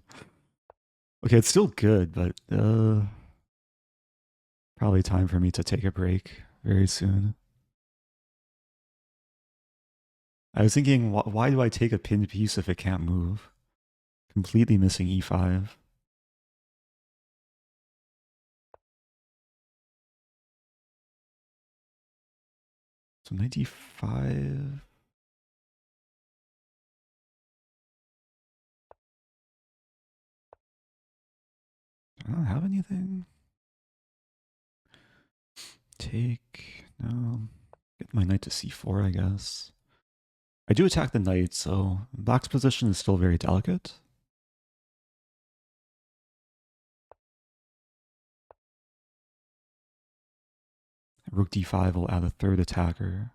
Okay, it's still good, but probably time for me to take a break very soon. I was thinking, why do I take a pinned piece if it can't move? Completely missing e5. So knight d5. I don't have anything. Take. No. Get my knight to c4, I guess. I do attack the knight, so black's position is still very delicate. Rook d5 will add a third attacker.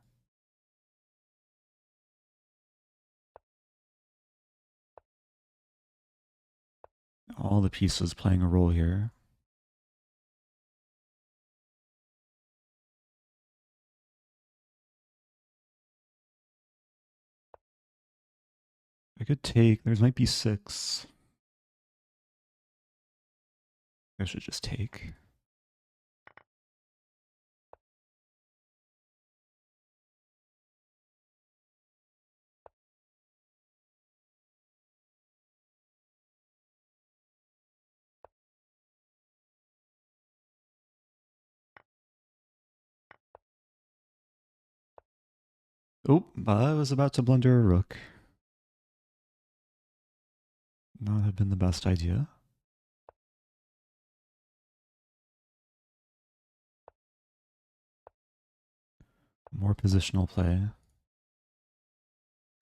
All the pieces playing a role here. I could take, there's might be 6. I should just take. Oh, I was about to blunder a rook. Not have been the best idea. More positional play.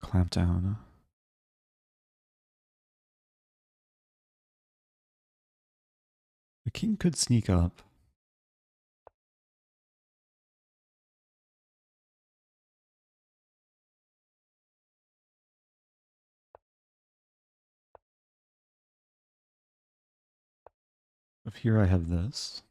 Clamp down. The king could sneak up. If here I have this.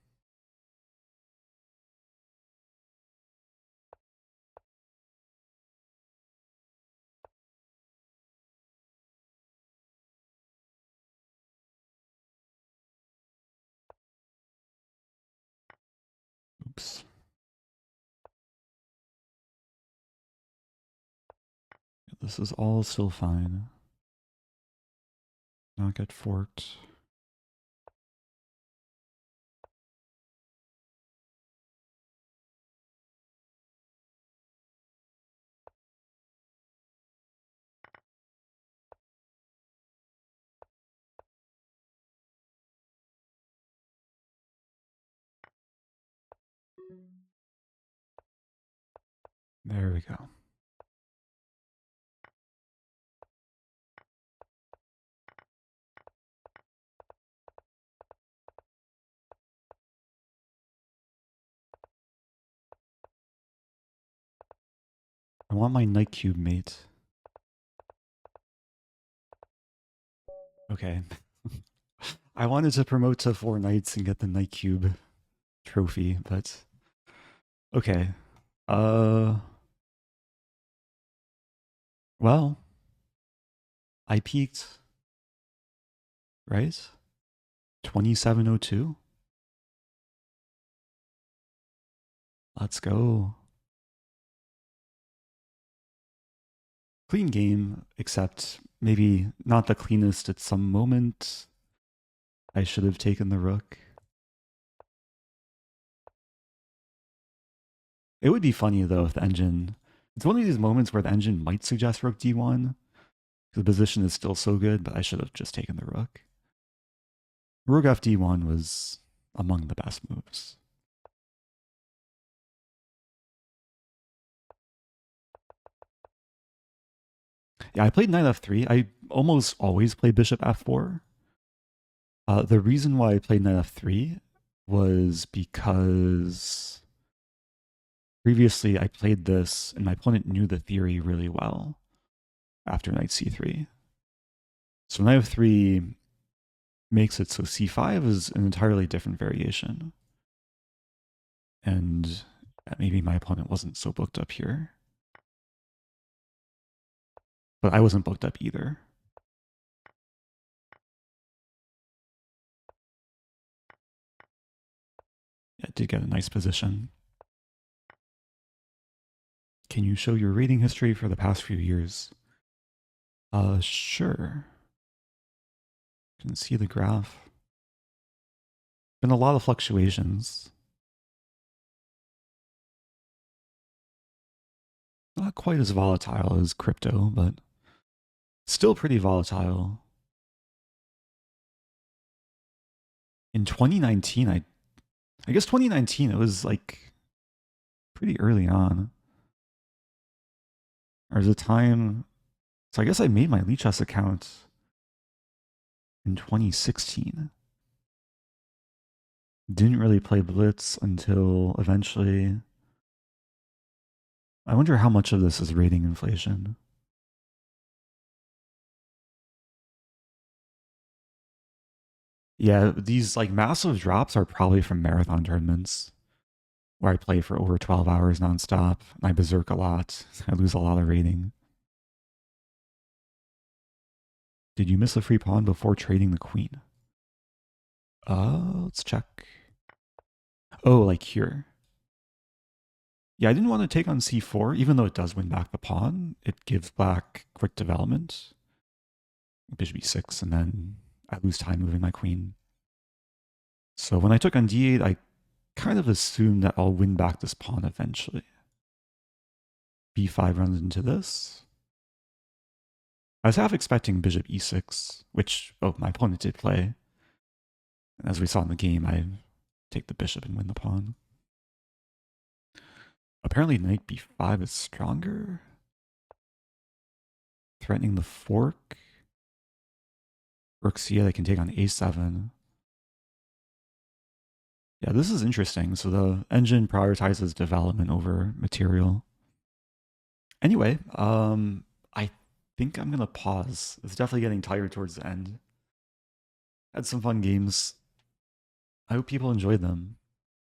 Oops. This is all still fine. Not get forked. There we go. I want my knight cube mate. Okay. I wanted to promote to 4 knights and get the knight cube trophy, but okay. Well, I peaked, right? 2702. Let's go. Clean game, except maybe not the cleanest at some moment. I should have taken the rook. It would be funny though if the engine... It's one of these moments where the engine might suggest rook d1. The position is still so good, but I should have just taken the rook. Rook f d1 was among the best moves. Yeah, I played knight f3. I almost always play bishop f4. The reason why I played knight f3 was because previously I played this and my opponent knew the theory really well after knight c3. So knight f3 makes it so c5 is an entirely different variation. And maybe my opponent wasn't so booked up here. But I wasn't booked up either. Yeah, it did get a nice position. Can you show your rating history for the past few years? Sure. You can see the graph. Been a lot of fluctuations. Not quite as volatile as crypto, but still pretty volatile. In 2019, I guess 2019, it was like pretty early on. Or was a time, so I guess I made my Lichess account in 2016. Didn't really play Blitz until eventually. I wonder how much of this is rating inflation. Yeah, these like massive drops are probably from marathon tournaments where I play for over 12 hours nonstop. And I berserk a lot. I lose a lot of rating. Did you miss a free pawn before trading the queen? Let's check. Oh, like here. Yeah, I didn't want to take on c4, even though it does win back the pawn. It gives black quick development. Bishop e6, and then I lose time moving my queen. So when I took on d8, I kind of assumed that I'll win back this pawn eventually. b5 runs into this. I was half expecting bishop e6, which, my opponent did play. And as we saw in the game, I take the bishop and win the pawn. Apparently knight b5 is stronger. Threatening the fork. Rook c8, I can take on a7. Yeah, this is interesting. So the engine prioritizes development over material. Anyway, I think I'm going to pause. It's definitely getting tired towards the end. Had some fun games. I hope people enjoyed them.